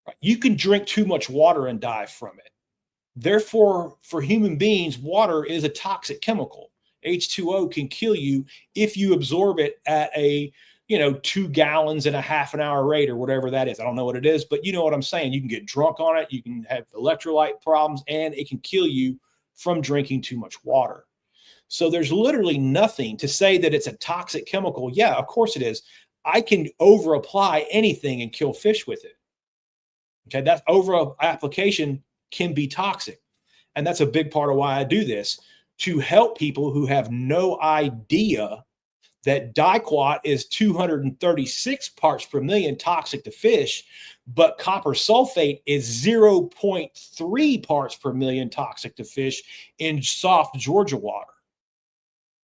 Right? You can drink too much water and die from it. Therefore, for human beings, water is a toxic chemical. H2O can kill you if you absorb it at a 2 gallons in a half an hour rate or whatever that is. I don't know what it is, but you know what I'm saying. You can get drunk on it. You can have electrolyte problems, and it can kill you from drinking too much water. So there's literally nothing to say that it's a toxic chemical. Yeah, of course it is. I can over apply anything and kill fish with it. Okay, that over application can be toxic. And that's a big part of why I do this, to help people who have no idea that diquat is 236 parts per million toxic to fish, but copper sulfate is 0.3 parts per million toxic to fish in soft Georgia water,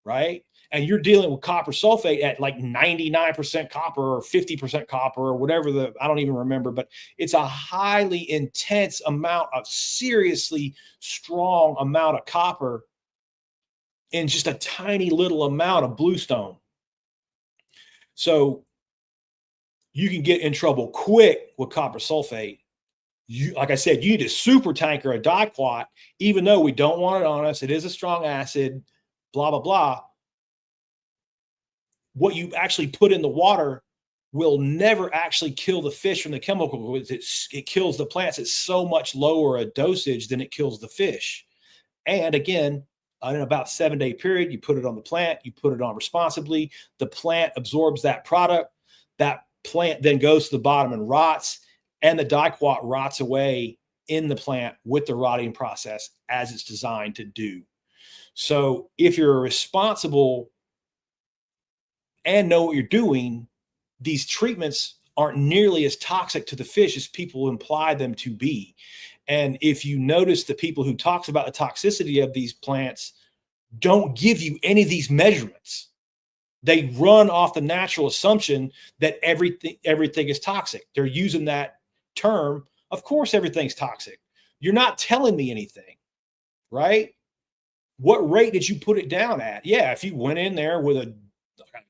right? And you're dealing with copper sulfate at like 99% copper or 50% copper or whatever I don't even remember, but it's a highly intense amount of seriously strong amount of copper in just a tiny little amount of bluestone. So you can get in trouble quick with copper sulfate. Like I said, you need a super tanker of diquat, even though we don't want it on us. It is a strong acid, blah, blah, blah. What you actually put in the water will never actually kill the fish from the chemical. It kills the plants at so much lower a dosage than it kills the fish. And again, in about 7-day period, you put it on the plant, you put it on responsibly, the plant absorbs that product, that plant then goes to the bottom and rots, and the diquat rots away in the plant with the rotting process as it's designed to do. So if you're responsible and know what you're doing, these treatments aren't nearly as toxic to the fish as people imply them to be. And if you notice, the people who talks about the toxicity of these plants don't give you any of these measurements. They run off the natural assumption that everything is toxic. They're using that term. Of course, everything's toxic. You're not telling me anything, right? What rate did you put it down at? Yeah, if you went in there with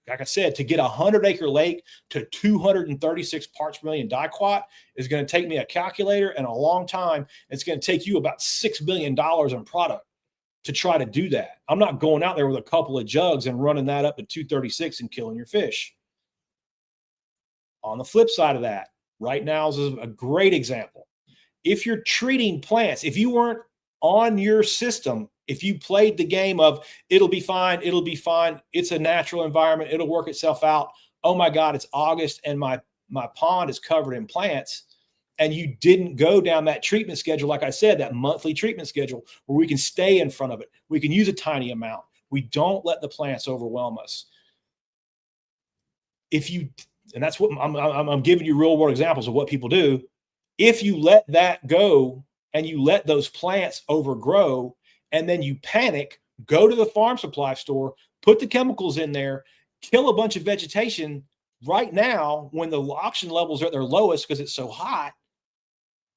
like I said, to get a 100-acre lake to 236 parts per million diquat is going to take me a calculator and a long time. It's going to take you about $6 billion in product to try to do that. I'm not going out there with a couple of jugs and running that up to 236 and killing your fish. On the flip side of that, right now is a great example. If you're treating plants, if you weren't on your system, if you played the game of it'll be fine, it's a natural environment, it'll work itself out. Oh my God, it's August and my pond is covered in plants. And you didn't go down that treatment schedule, like I said, that monthly treatment schedule where we can stay in front of it. We can use a tiny amount. We don't let the plants overwhelm us. If you, and that's what I'm giving you real world examples of what people do. If you let that go and you let those plants overgrow and then you panic, go to the farm supply store, put the chemicals in there, kill a bunch of vegetation right now when the oxygen levels are at their lowest because it's so hot,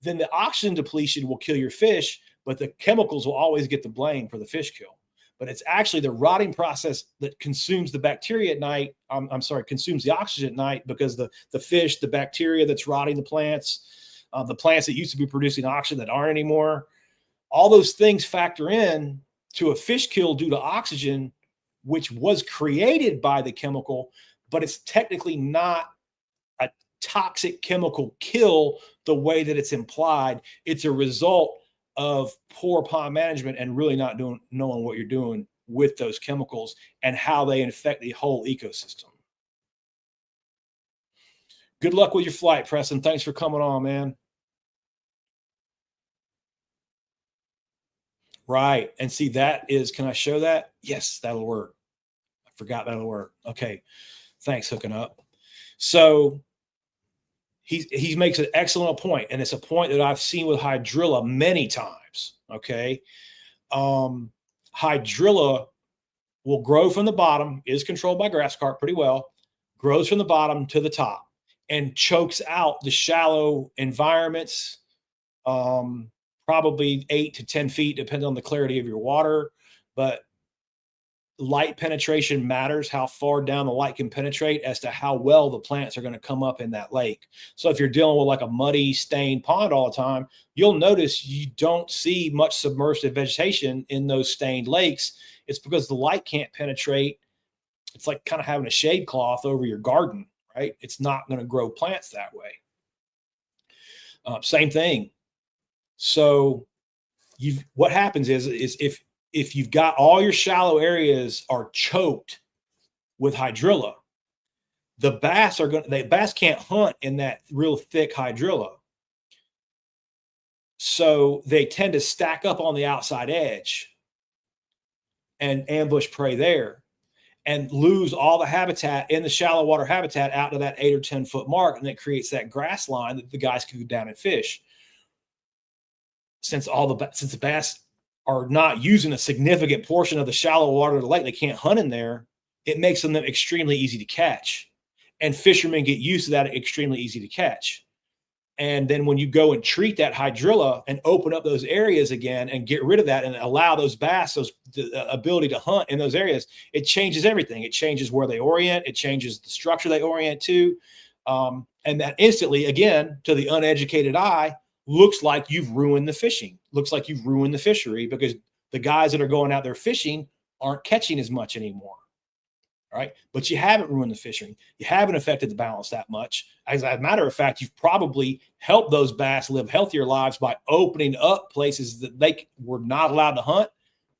then the oxygen depletion will kill your fish, but the chemicals will always get the blame for the fish kill. But it's actually the rotting process that consumes the bacteria at night. Consumes the oxygen at night because the fish, the bacteria that's rotting the plants that used to be producing oxygen that aren't anymore, all those things factor in to a fish kill due to oxygen, which was created by the chemical, but it's technically not a toxic chemical kill the way that it's implied. It's a result of poor pond management and really not knowing what you're doing with those chemicals and how they affect the whole ecosystem. Good luck with your flight, Preston. Thanks for coming on, man. Right. And see, that is, can I show that? Yes, that'll work. I forgot that'll work. Okay. Thanks, hooking up. So he makes an excellent point, and it's a point that I've seen with hydrilla many times. Okay. Hydrilla will grow from the bottom, is controlled by grass carp pretty well, grows from the bottom to the top and chokes out the shallow environments, probably 8 to 10 feet, depending on the clarity of your water. But light penetration matters, how far down the light can penetrate as to how well the plants are going to come up in that lake. So if you're dealing with like a muddy, stained pond all the time, you'll notice you don't see much submerged vegetation in those stained lakes. It's because the light can't penetrate. It's like kind of having a shade cloth over your garden, right? It's not going to grow plants that way. Same thing. So what happens is if you've got all your shallow areas are choked with hydrilla, the bass can't hunt in that real thick hydrilla. So they tend to stack up on the outside edge and ambush prey there and lose all the habitat in the shallow water habitat out to that 8 or 10 foot mark. And it creates that grass line that the guys can go down and fish. Since the bass are not using a significant portion of the shallow water of the lake, they can't hunt in there. It makes them extremely easy to catch. And fishermen get used to that, extremely easy to catch. And then when you go and treat that hydrilla and open up those areas again and get rid of that and allow those bass the ability to hunt in those areas, it changes everything. It changes where they orient. It changes the structure they orient to. And that instantly, again, to the uneducated eye, looks like you've ruined the fishing. Looks like you've ruined the fishery because the guys that are going out there fishing aren't catching as much anymore. All right. But you haven't ruined the fishing. You haven't affected the balance that much. As a matter of fact, you've probably helped those bass live healthier lives by opening up places that they were not allowed to hunt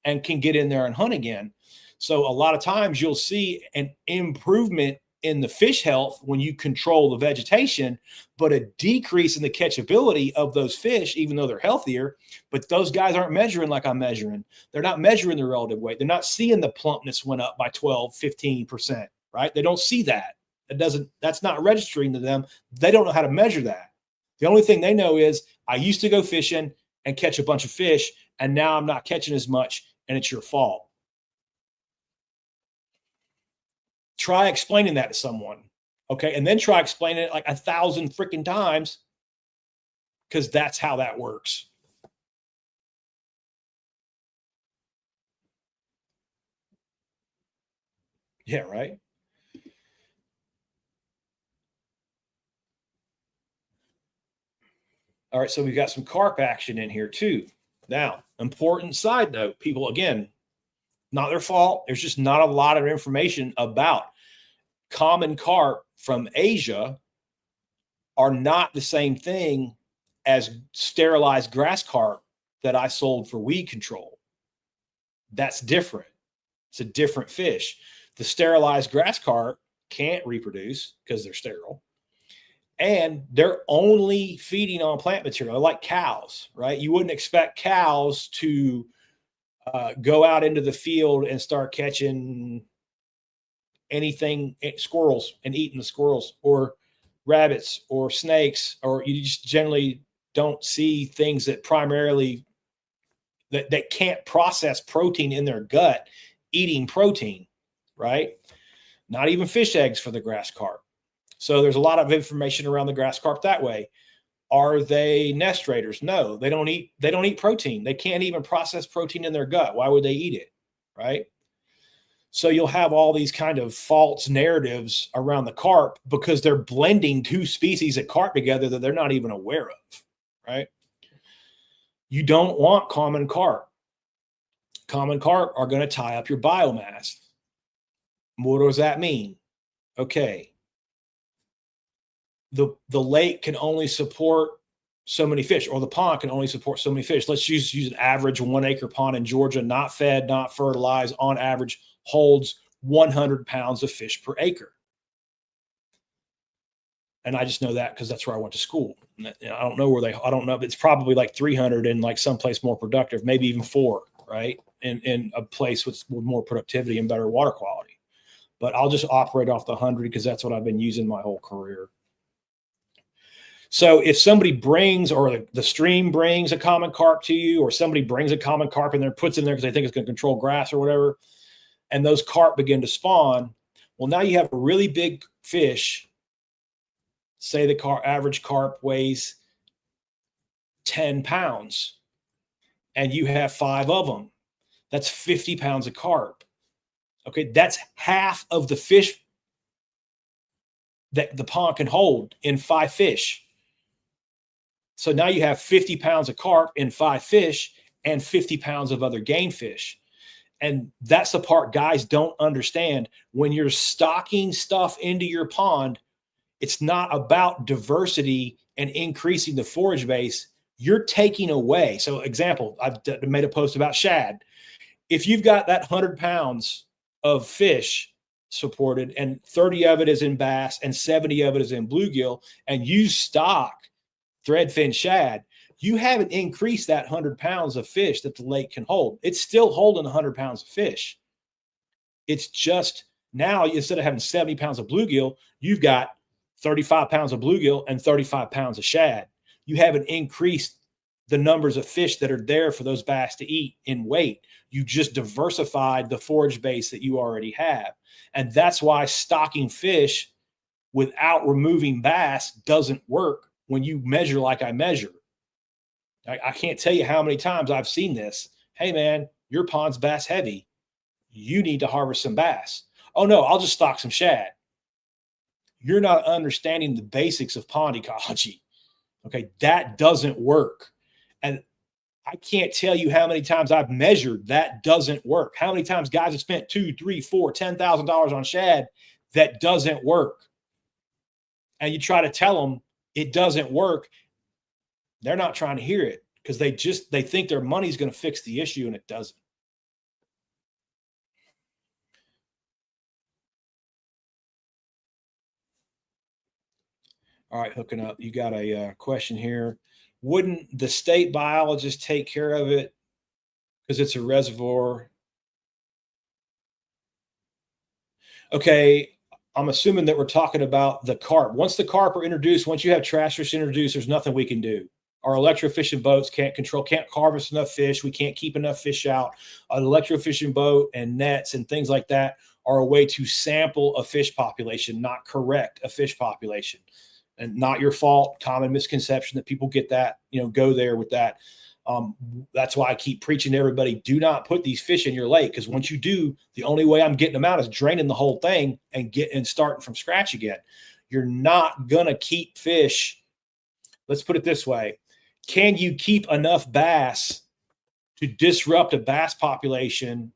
and can get in there and hunt again. So a lot of times you'll see an improvement in the fish health when you control the vegetation, but a decrease in the catchability of those fish, even though they're healthier. But those guys aren't measuring like I'm measuring. They're not measuring the relative weight. They're not seeing the plumpness went up by 12, 15%, right? They don't see that. That's not registering to them. They don't know how to measure that. The only thing they know is I used to go fishing and catch a bunch of fish, and now I'm not catching as much, and it's your fault. Try explaining that to someone. Okay. And then try explaining it like 1,000 freaking times because that's how that works. Yeah. Right. All right. So we've got some carp action in here too. Now, Important side note, people, again, not their fault. There's just not a lot of information about common carp from Asia are not the same thing as sterilized grass carp that I sold for weed control. That's different. It's a different fish. The sterilized grass carp can't reproduce because they're sterile. And they're only feeding on plant material. They're like cows, right? You wouldn't expect cows to go out into the field and start catching anything, squirrels, and eating the squirrels, or rabbits or snakes, or you just generally don't see things that primarily that can't process protein in their gut eating protein, right? Not even fish eggs for the grass carp. So there's a lot of information around the grass carp that way. Are they nest raiders? No, they don't eat protein. They can't even process protein in their gut. Why would they eat it? Right? So you'll have all these kind of false narratives around the carp because they're blending two species of carp together that they're not even aware of, right? You don't want common carp. Common carp are going to tie up your biomass. What does that mean? Okay. The lake can only support so many fish, or the pond can only support so many fish. Let's use an average 1 acre pond in Georgia, not fed, not fertilized, on average holds 100 pounds of fish per acre. And I just know that because that's where I went to school. I don't know I don't know. It's probably like 300 in like someplace more productive, maybe even 4, right? In a place with more productivity and better water quality. But I'll just operate off the 100 because that's what I've been using my whole career. So if somebody brings, or the stream brings a common carp to you, or somebody brings a common carp in there, puts in there because they think it's going to control grass or whatever, and those carp begin to spawn, well, now you have a really big fish. Say the average carp weighs 10 pounds, and you have 5 of them. That's 50 pounds of carp. Okay, that's half of the fish that the pond can hold in 5 fish. So now you have 50 pounds of carp in 5 fish and 50 pounds of other game fish. And that's the part guys don't understand. When you're stocking stuff into your pond, it's not about diversity and increasing the forage base. You're taking away. So example, I've made a post about shad. If you've got that 100 pounds of fish supported and 30 of it is in bass and 70 of it is in bluegill, and you stock threadfin shad, you haven't increased that 100 pounds of fish that the lake can hold. It's still holding 100 pounds of fish. It's just now, instead of having 70 pounds of bluegill, you've got 35 pounds of bluegill and 35 pounds of shad. You haven't increased the numbers of fish that are there for those bass to eat in weight. You just diversified the forage base that you already have. And that's why stocking fish without removing bass doesn't work when you measure like I measure. I can't tell you how many times I've seen this. Hey, man, your pond's bass heavy. You need to harvest some bass. Oh, no, I'll just stock some shad. You're not understanding the basics of pond ecology. Okay, that doesn't work. And I can't tell you how many times I've measured that doesn't work. How many times guys have spent $2,000, $3,000, $4,000, $10,000 on shad that doesn't work. And you try to tell them it doesn't work. They're not trying to hear it because they think their money's going to fix the issue, and it doesn't. All right, hooking up. You got a question here. Wouldn't the state biologist take care of it because it's a reservoir? Okay, I'm assuming that we're talking about the carp. Once the carp are introduced, once you have trash fish introduced, there's nothing we can do. Our electrofishing boats can't harvest enough fish. We can't keep enough fish out. An electrofishing boat and nets and things like that are a way to sample a fish population, not correct a fish population. And not your fault. Common misconception that people get that, go there with that. That's why I keep preaching to everybody, do not put these fish in your lake, because once you do, the only way I'm getting them out is draining the whole thing and starting from scratch again. You're not going to keep fish. Let's put it this way. Can you keep enough bass to disrupt a bass population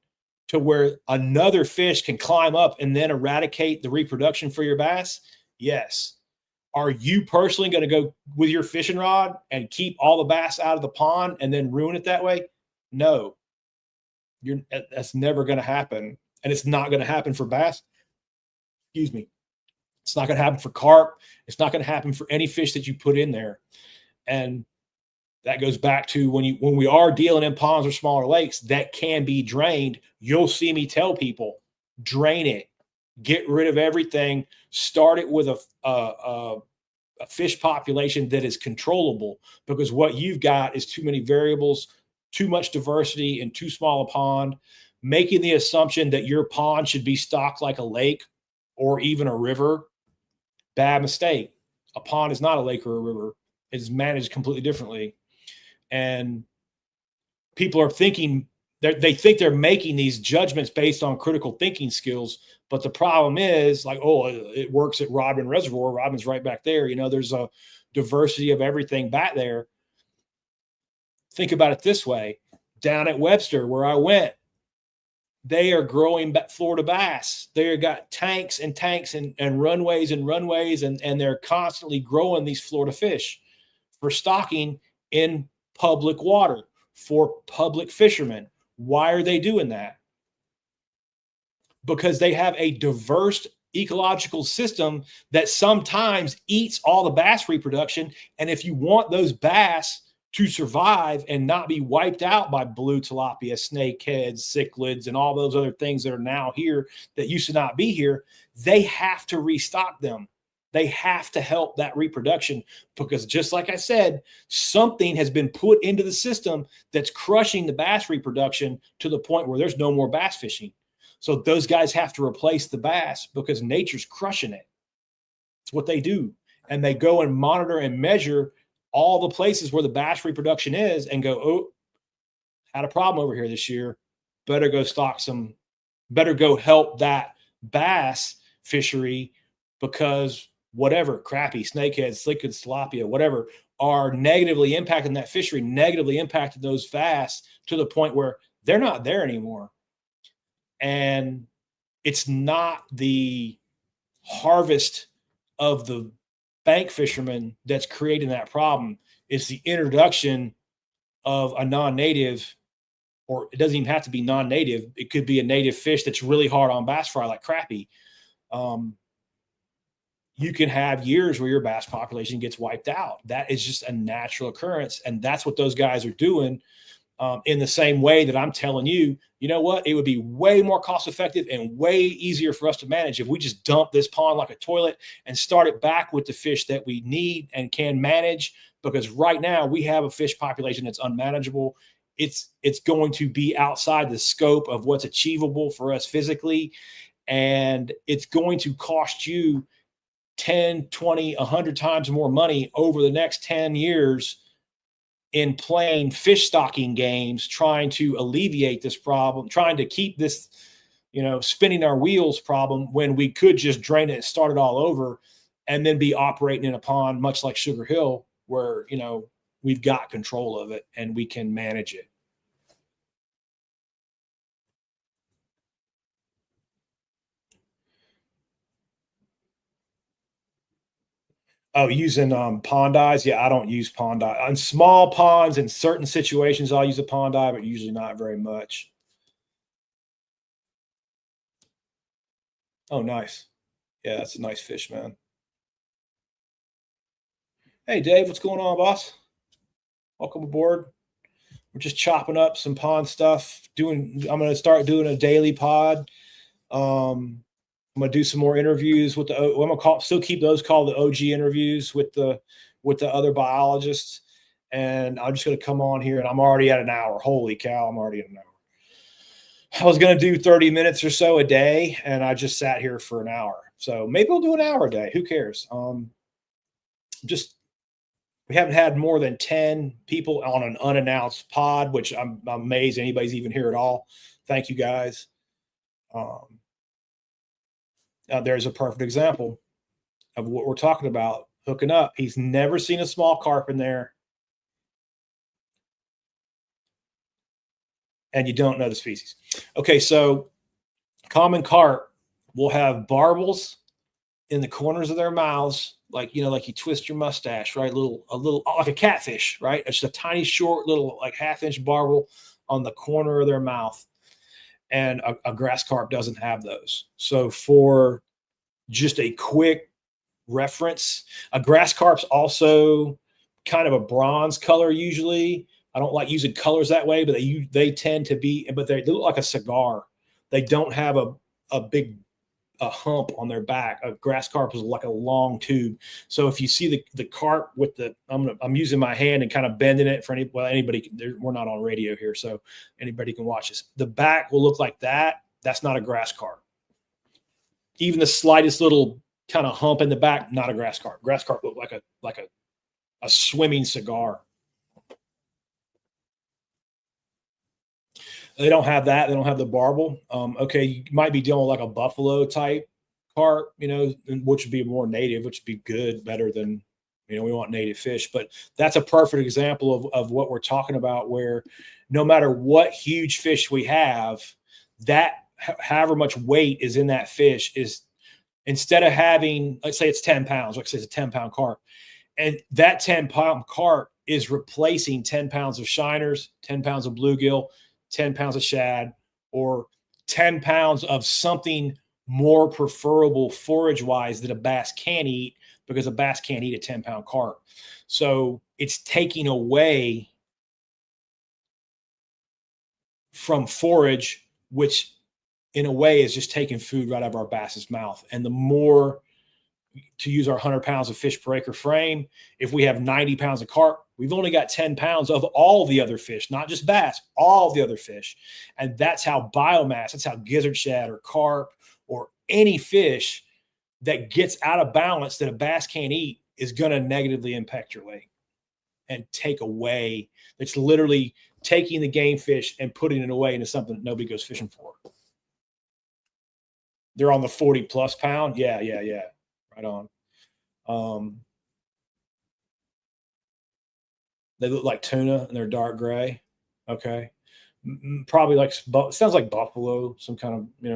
to where another fish can climb up and then eradicate the reproduction for your bass? Yes. Are you personally going to go with your fishing rod and keep all the bass out of the pond and then ruin it that way? No. That's never going to happen. And it's not going to happen for bass. Excuse me. It's not going to happen for carp. It's not going to happen for any fish that you put in there. And that goes back to when we are dealing in ponds or smaller lakes that can be drained. You'll see me tell people, drain it, get rid of everything, start it with a fish population that is controllable, because what you've got is too many variables, too much diversity in too small a pond. Making the assumption that your pond should be stocked like a lake or even a river, bad mistake. A pond is not a lake or a river. It's managed completely differently. And people are thinking, they think they're making these judgments based on critical thinking skills. But the problem is, like, oh, it works at Rodman Reservoir. Rodman's right back there. There's a diversity of everything back there. Think about it this way. Down at Webster, where I went, they are growing Florida bass. They got tanks and tanks and runways and runways, and they're constantly growing these Florida fish for stocking in public water for public fishermen. Why are they doing that? Because they have a diverse ecological system that sometimes eats all the bass reproduction. And if you want those bass to survive and not be wiped out by blue tilapia, snakeheads, cichlids, and all those other things that are now here that used to not be here, they have to restock them. They have to help that reproduction, because just like I said, something has been put into the system that's crushing the bass reproduction to the point where there's no more bass fishing. So those guys have to replace the bass because nature's crushing it. It's what they do. And they go and monitor and measure all the places where the bass reproduction is and go, oh, had a problem over here this year. Better go stock some, better go help that bass fishery, because whatever, crappie, snakeheads, cichlids, tilapia, whatever, are negatively impacting that fishery, negatively impacted those bass to the point where they're not there anymore. And it's not the harvest of the bank fishermen that's creating that problem. It's the introduction of a non-native, or it doesn't even have to be non-native. It could be a native fish that's really hard on bass fry, like crappie. You can have years where your bass population gets wiped out. That is just a natural occurrence. And that's what those guys are doing. In the same way that I'm telling you, you know what? It would be way more cost effective and way easier for us to manage if we just dump this pond like a toilet and start it back with the fish that we need and can manage. Because right now we have a fish population that's unmanageable. It's going to be outside the scope of what's achievable for us physically. And it's going to cost you 10, 20, 100 times more money over the next 10 years in playing fish stocking games, trying to alleviate this problem, trying to keep this, spinning our wheels problem, when we could just drain it and start it all over and then be operating in a pond, much like Sugar Hill, where, we've got control of it and we can manage it. Oh, using pond eyes. Yeah, I don't use pond eye on small ponds. In certain situations, I'll use a pond eye, but usually not very much. Oh, nice. Yeah, that's a nice fish, man. Hey, Dave, what's going on, boss? Welcome aboard. We're just chopping up some pond stuff. I'm going to start doing a daily pod. I'm going to do some more interviews with I'm going to still keep those called the OG interviews with the other biologists. And I'm just going to come on here, and I'm already at an hour. Holy cow, I'm already at an hour. I was going to do 30 minutes or so a day, and I just sat here for an hour. So maybe I'll do an hour a day. Who cares? We haven't had more than 10 people on an unannounced pod, which I'm amazed anybody's even here at all. Thank you, guys. There's a perfect example of what we're talking about, hooking up. He's never seen a small carp in there. and you don't know the species. Okay, so common carp will have barbels in the corners of their mouths, like like you twist your mustache, right? A little like a catfish, right? It's a tiny, short, little like half-inch barbel on the corner of their mouth, and a grass carp doesn't have those. So for just a quick reference, a grass carp's also kind of a bronze color usually. I don't like using colors that way, but they tend to be, but they look like a cigar. They don't have a big hump on their back. A grass carp is like a long tube. So if you see the carp with I'm using my hand and kind of bending it for anybody. We're not on radio here, so anybody can watch this. The back will look like that. That's not a grass carp. Even the slightest little kind of hump in the back, not a grass carp. Grass carp look like a swimming cigar. They don't have that. They don't have the barbel. Okay, you might be dealing with like a buffalo type carp, which would be more native, which would be good, better than, we want native fish. But that's a perfect example of what we're talking about, where no matter what huge fish we have, that however much weight is in that fish is, instead of having, let's say it's 10 pounds, let's say it's a 10-pound carp, and that 10-pound carp is replacing 10 pounds of shiners, 10 pounds of bluegill, 10 pounds of shad, or 10 pounds of something more preferable forage wise that a bass can eat, because a bass can't eat a 10-pound carp. So it's taking away from forage, which in a way is just taking food right out of our bass's mouth. And the more, to use our 100 pounds of fish per acre frame, if we have 90 pounds of carp, we've only got 10 pounds of all the other fish, not just bass, all the other fish. And that's how biomass, that's how gizzard shad or carp or any fish that gets out of balance that a bass can't eat is going to negatively impact your lake and take away. It's literally taking the game fish and putting it away into something that nobody goes fishing for. They're on the 40 plus pound. Yeah. Right on. They look like tuna and they're dark gray. Okay. Probably like, sounds like buffalo, some kind of, I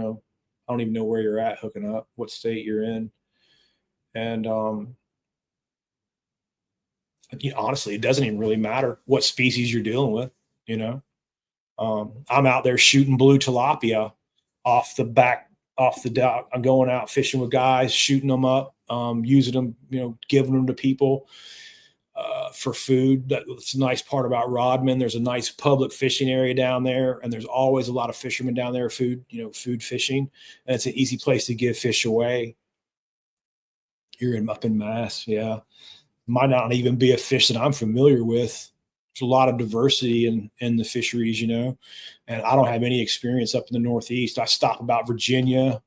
don't even know where you're at hooking up, what state you're in. And, honestly, it doesn't even really matter what species you're dealing with, I'm out there shooting blue tilapia off the dock. I'm going out fishing with guys, shooting them up, using them, giving them to people for food. That's a nice part about Rodman. There's a nice public fishing area down there, and there's always a lot of fishermen down there, food fishing, and it's an easy place to give fish away. You're up in Mass, yeah. Might not even be a fish that I'm familiar with. There's a lot of diversity in the fisheries, and I don't have any experience up in the Northeast. I stopped about Virginia,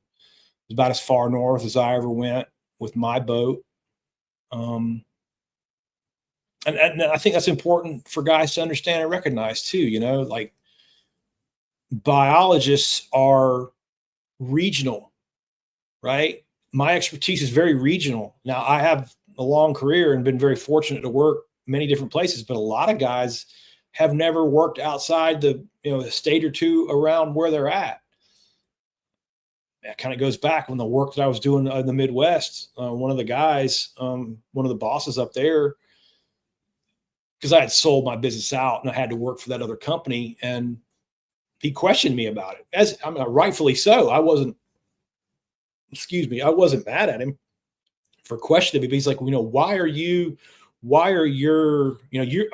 about as far north as I ever went with my boat. And I think that's important for guys to understand and recognize too, like biologists are regional, right? My expertise is very regional. Now I have a long career and been very fortunate to work many different places, but a lot of guys have never worked outside the state or two around where they're at. That kind of goes back when the work that I was doing in the Midwest. One of the guys, one of the bosses up there, because I had sold my business out and I had to work for that other company, and he questioned me about it. Rightfully so. I wasn't mad at him for questioning me, but he's like, you're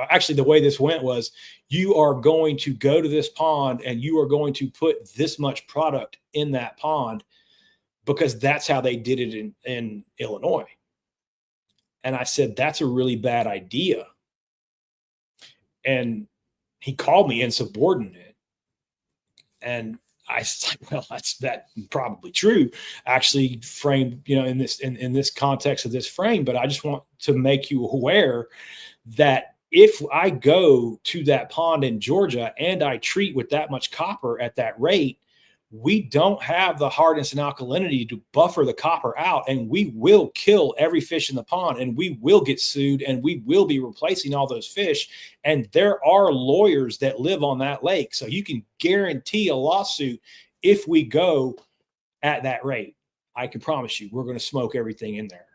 actually, the way this went was, you are going to go to this pond and you are going to put this much product in that pond because that's how they did it in Illinois. And I said, that's a really bad idea. And he called me insubordinate. And I said, well, that's probably true, actually, framed, in this context of this frame. But I just want to make you aware that if I go to that pond in Georgia and I treat with that much copper at that rate, we don't have the hardness and alkalinity to buffer the copper out, and we will kill every fish in the pond, and we will get sued, and we will be replacing all those fish. And there are lawyers that live on that lake, so you can guarantee a lawsuit if we go at that rate. I can promise you we're going to smoke everything in there.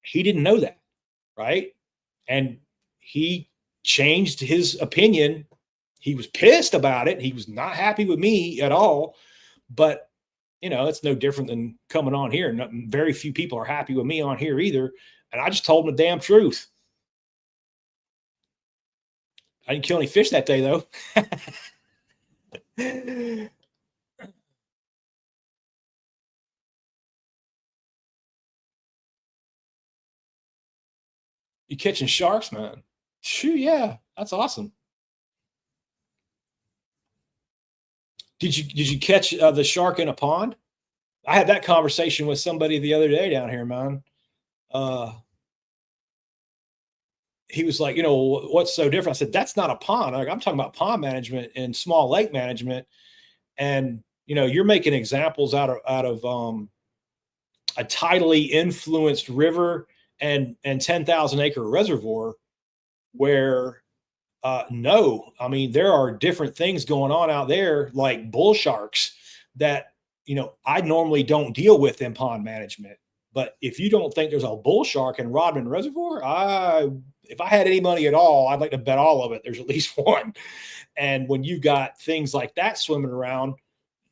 He didn't know that, right? And he changed his opinion. He was pissed about it. He was not happy with me at all. But, it's no different than coming on here. Very few people are happy with me on here either. And I just told him the damn truth. I didn't kill any fish that day, though. You catching sharks, man? Shoot, yeah, that's awesome. Did you catch the shark in a pond? I had that conversation with somebody the other day down here, man. Uh, he was like, what's so different? I said, that's not a pond. Like, I'm talking about pond management and small lake management. And you're making examples out of a tidally influenced river and 10,000 acre reservoir where no, I mean, there are different things going on out there, like bull sharks that, I normally don't deal with in pond management. But if you don't think there's a bull shark in Rodman Reservoir, if I had any money at all, I'd like to bet all of it. There's at least one. And when you've got things like that swimming around,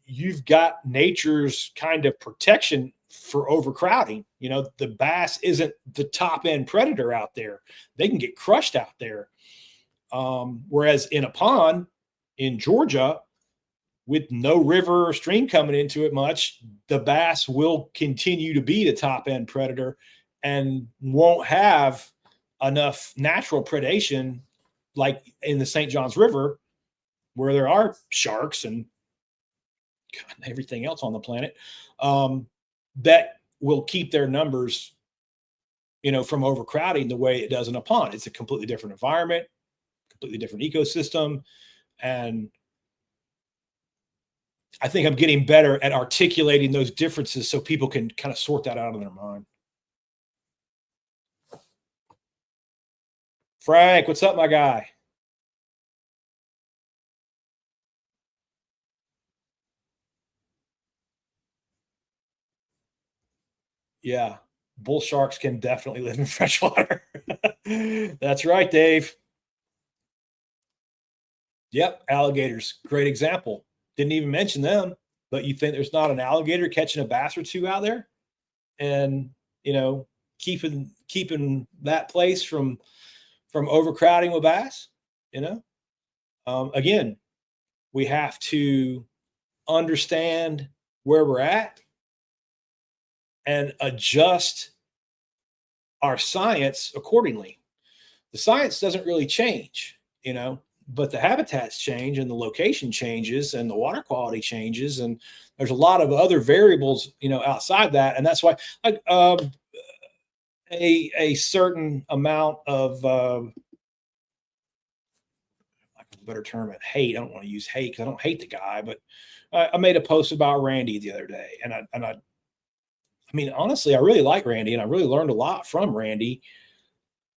you've got nature's kind of protection for overcrowding. The bass isn't the top end predator out there. They can get crushed out there. Whereas in a pond in Georgia, with no river or stream coming into it much, the bass will continue to be the top end predator and won't have enough natural predation like in the St. Johns River, where there are sharks and everything else on the planet, that will keep their numbers, from overcrowding the way it does in a pond. It's a completely different environment, completely different ecosystem. And I think I'm getting better at articulating those differences so people can kind of sort that out in their mind. Frank, what's up, my guy? Yeah, bull sharks can definitely live in freshwater. That's right, Dave. Yep, alligators, great example. Didn't even mention them, but you think there's not an alligator catching a bass or two out there, and keeping that place from overcrowding with bass. Again, we have to understand where we're at and adjust our science accordingly. The science doesn't really change, but the habitats change and the location changes and the water quality changes. And there's a lot of other variables, outside that. And that's why a certain amount of, like a better term at hate. I don't want to use hate because I don't hate the guy, but I made a post about Randy the other day. And I mean, honestly, I really like Randy and I really learned a lot from Randy.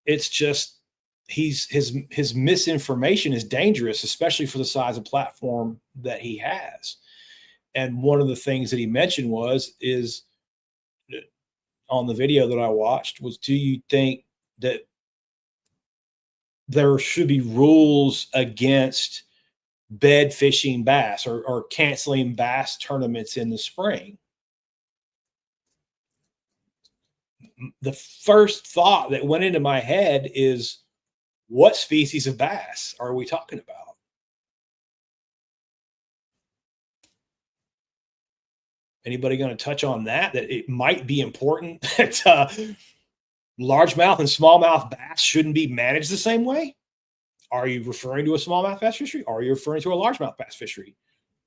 It's just, his misinformation is dangerous, especially for the size of platform that he has. And one of the things that he mentioned is on the video that I watched was, do you think that there should be rules against bed fishing bass or canceling bass tournaments in the spring? The first thought that went into my head is, what species of bass are we talking about? Anybody going to touch on that it might be important that largemouth and smallmouth bass shouldn't be managed the same way? Are you referring to a smallmouth bass fishery? Or are you referring to a largemouth bass fishery?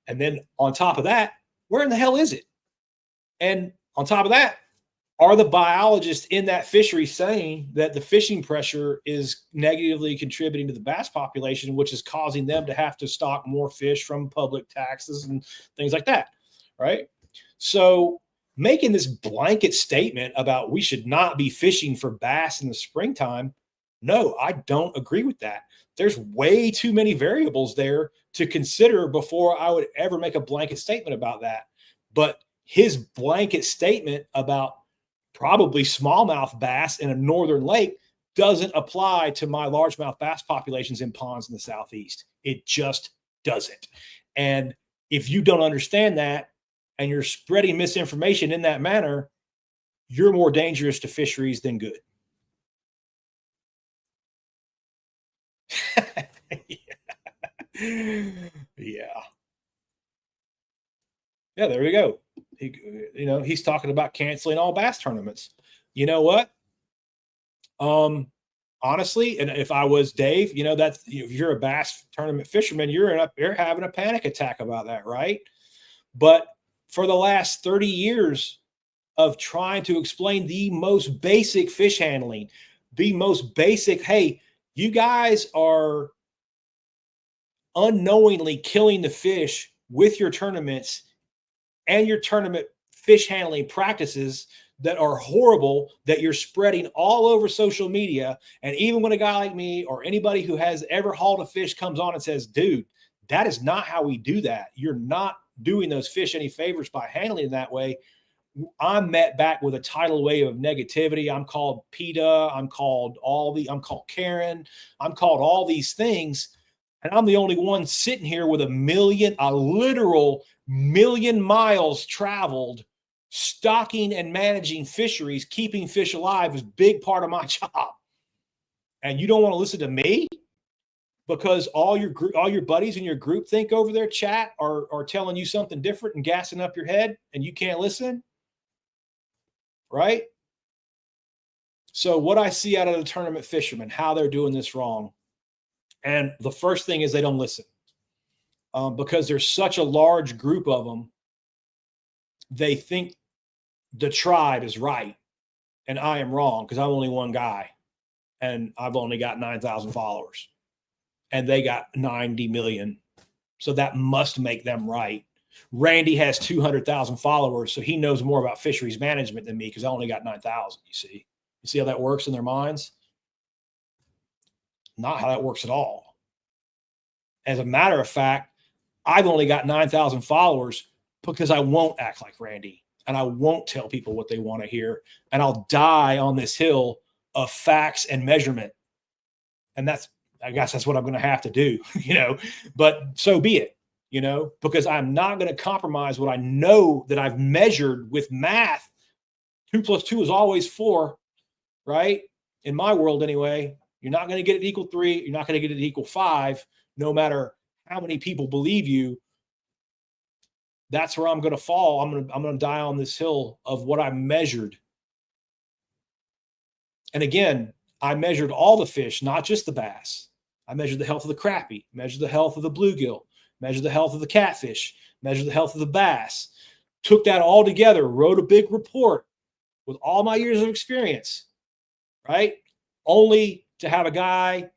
And then on top of that, where in the hell is it? And on top of that, Are the biologists in that fishery saying that the fishing pressure is negatively contributing to the bass population, which is causing them to have to stock more fish from public taxes and things like that? Right. So making this blanket statement about we should not be fishing for bass in the springtime, no, I don't agree with that. There's way too many variables there to consider before I would ever make a blanket statement about that. But his blanket statement about probably smallmouth bass in a northern lake doesn't apply to my largemouth bass populations in ponds in the southeast. It just doesn't. And if you don't understand that and you're spreading misinformation in that manner, you're more dangerous to fisheries than good. Yeah. Yeah, there we go. He's talking about canceling all bass tournaments. You know what? Um, Honestly, and if I was Dave, that's if you're a bass tournament fisherman, you're having a panic attack about that, right? But for the last 30 years of trying to explain the most basic fish handling, the most basic, hey, you guys are unknowingly killing the fish with your tournaments and your tournament fish handling practices that are horrible that you're spreading all over social media. And even when a guy like me or anybody who has ever hauled a fish comes on and says, dude, that is not how we do that. You're not doing those fish any favors by handling that way. I'm met back with a tidal wave of negativity. I'm called PETA. I'm called Karen. I'm called all these things. And I'm the only one sitting here with a literal million miles traveled, stocking and managing fisheries, keeping fish alive is a big part of my job. And you don't want to listen to me because all your buddies in your group think over their chat are telling you something different and gassing up your head and you can't listen. Right? So what I see out of the tournament fishermen, how they're doing this wrong. And the first thing is they don't listen. Because there's such a large group of them, they think the tribe is right and I am wrong because I'm only one guy and I've only got 9,000 followers and they got 90 million. So that must make them right. Randy has 200,000 followers, so he knows more about fisheries management than me because I only got 9,000. You see how that works in their minds? Not how that works at all. As a matter of fact, I've only got 9,000 followers because I won't act like Randy and I won't tell people what they want to hear. And I'll die on this hill of facts and measurement. And I guess that's what I'm going to have to do, but so be it, because I'm not going to compromise what I know that I've measured with math. 2 + 2 is always 4, right? In my world, anyway, you're not going to get it equal 3. You're not going to get it equal 5, no matter how many people believe you. That's where I'm going to fall. I'm going to die on this hill of what I measured. And again, I measured all the fish, not just the bass. I measured the health of the crappie, measured the health of the bluegill, measured the health of the catfish, measured the health of the bass, took that all together, wrote a big report with all my years of experience, right? Only to have a guy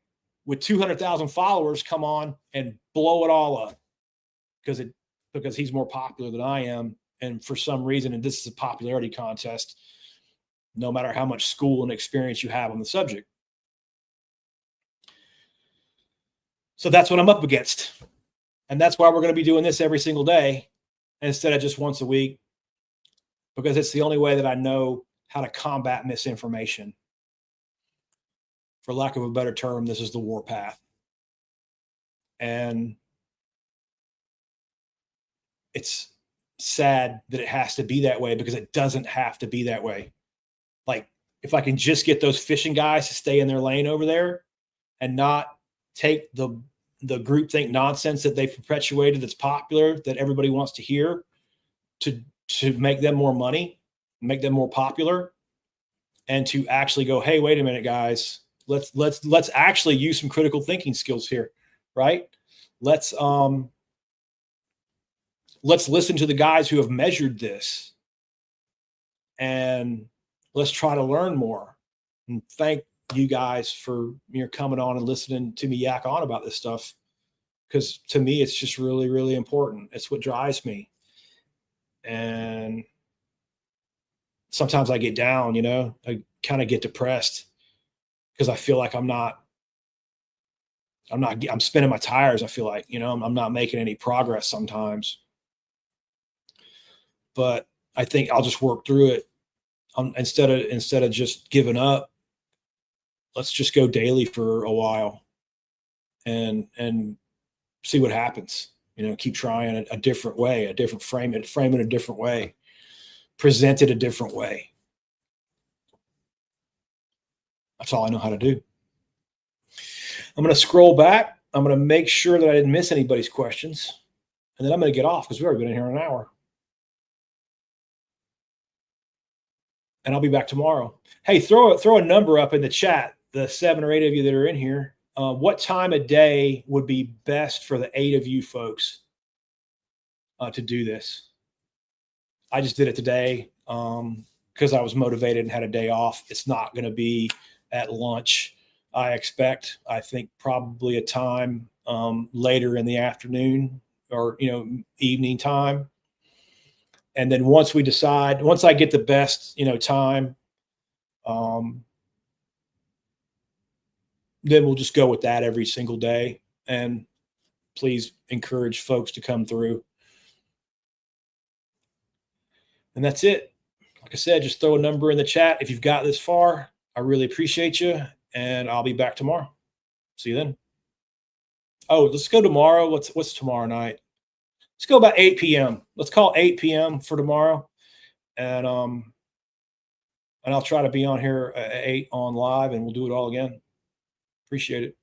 with 200,000 followers come on and blow it all up because he's more popular than I am. And for some reason, and this is a popularity contest, no matter how much school and experience you have on the subject. So that's what I'm up against. And that's why we're going to be doing this every single day instead of just once a week, because it's the only way that I know how to combat misinformation. For lack of a better term, this is the warpath. And it's sad that it has to be that way because it doesn't have to be that way. Like, if I can just get those fishing guys to stay in their lane over there and not take the groupthink nonsense that they've perpetuated that's popular, that everybody wants to hear, to make them more money, make them more popular, and to actually go, hey, wait a minute, guys, let's actually use some critical thinking skills here, right? Let's listen to the guys who have measured this and let's try to learn more. And thank you guys for coming on and listening to me yak on about this stuff, because to me it's just really, really important. It's what drives me. And sometimes I get down, I kind of get depressed because I feel like I'm spinning my tires. I feel like, I'm not making any progress sometimes, but I think I'll just work through it. Instead of just giving up, let's just go daily for a while and see what happens. Keep trying a different way, a different frame it a different way, present it a different way. That's all I know how to do. I'm going to scroll back. I'm going to make sure that I didn't miss anybody's questions, and then I'm going to get off because we've already been in here an hour. And I'll be back tomorrow. Hey, throw a number up in the chat, the 7 or 8 of you that are in here. What time of day would be best for the 8 of you folks to do this? I just did it today because I was motivated and had a day off. It's not going to be at lunch, I expect. I think probably a time later in the afternoon or evening time. And then once I get the best time, then we'll just go with that every single day. And please encourage folks to come through. And that's it. Like I said, just throw a number in the chat if you've got this far. I really appreciate you, and I'll be back tomorrow. See you then. Oh, let's go tomorrow. What's tomorrow night? Let's go about 8 p.m. Let's call 8 p.m. for tomorrow. And I'll try to be on here at 8 on live, and we'll do it all again. Appreciate it.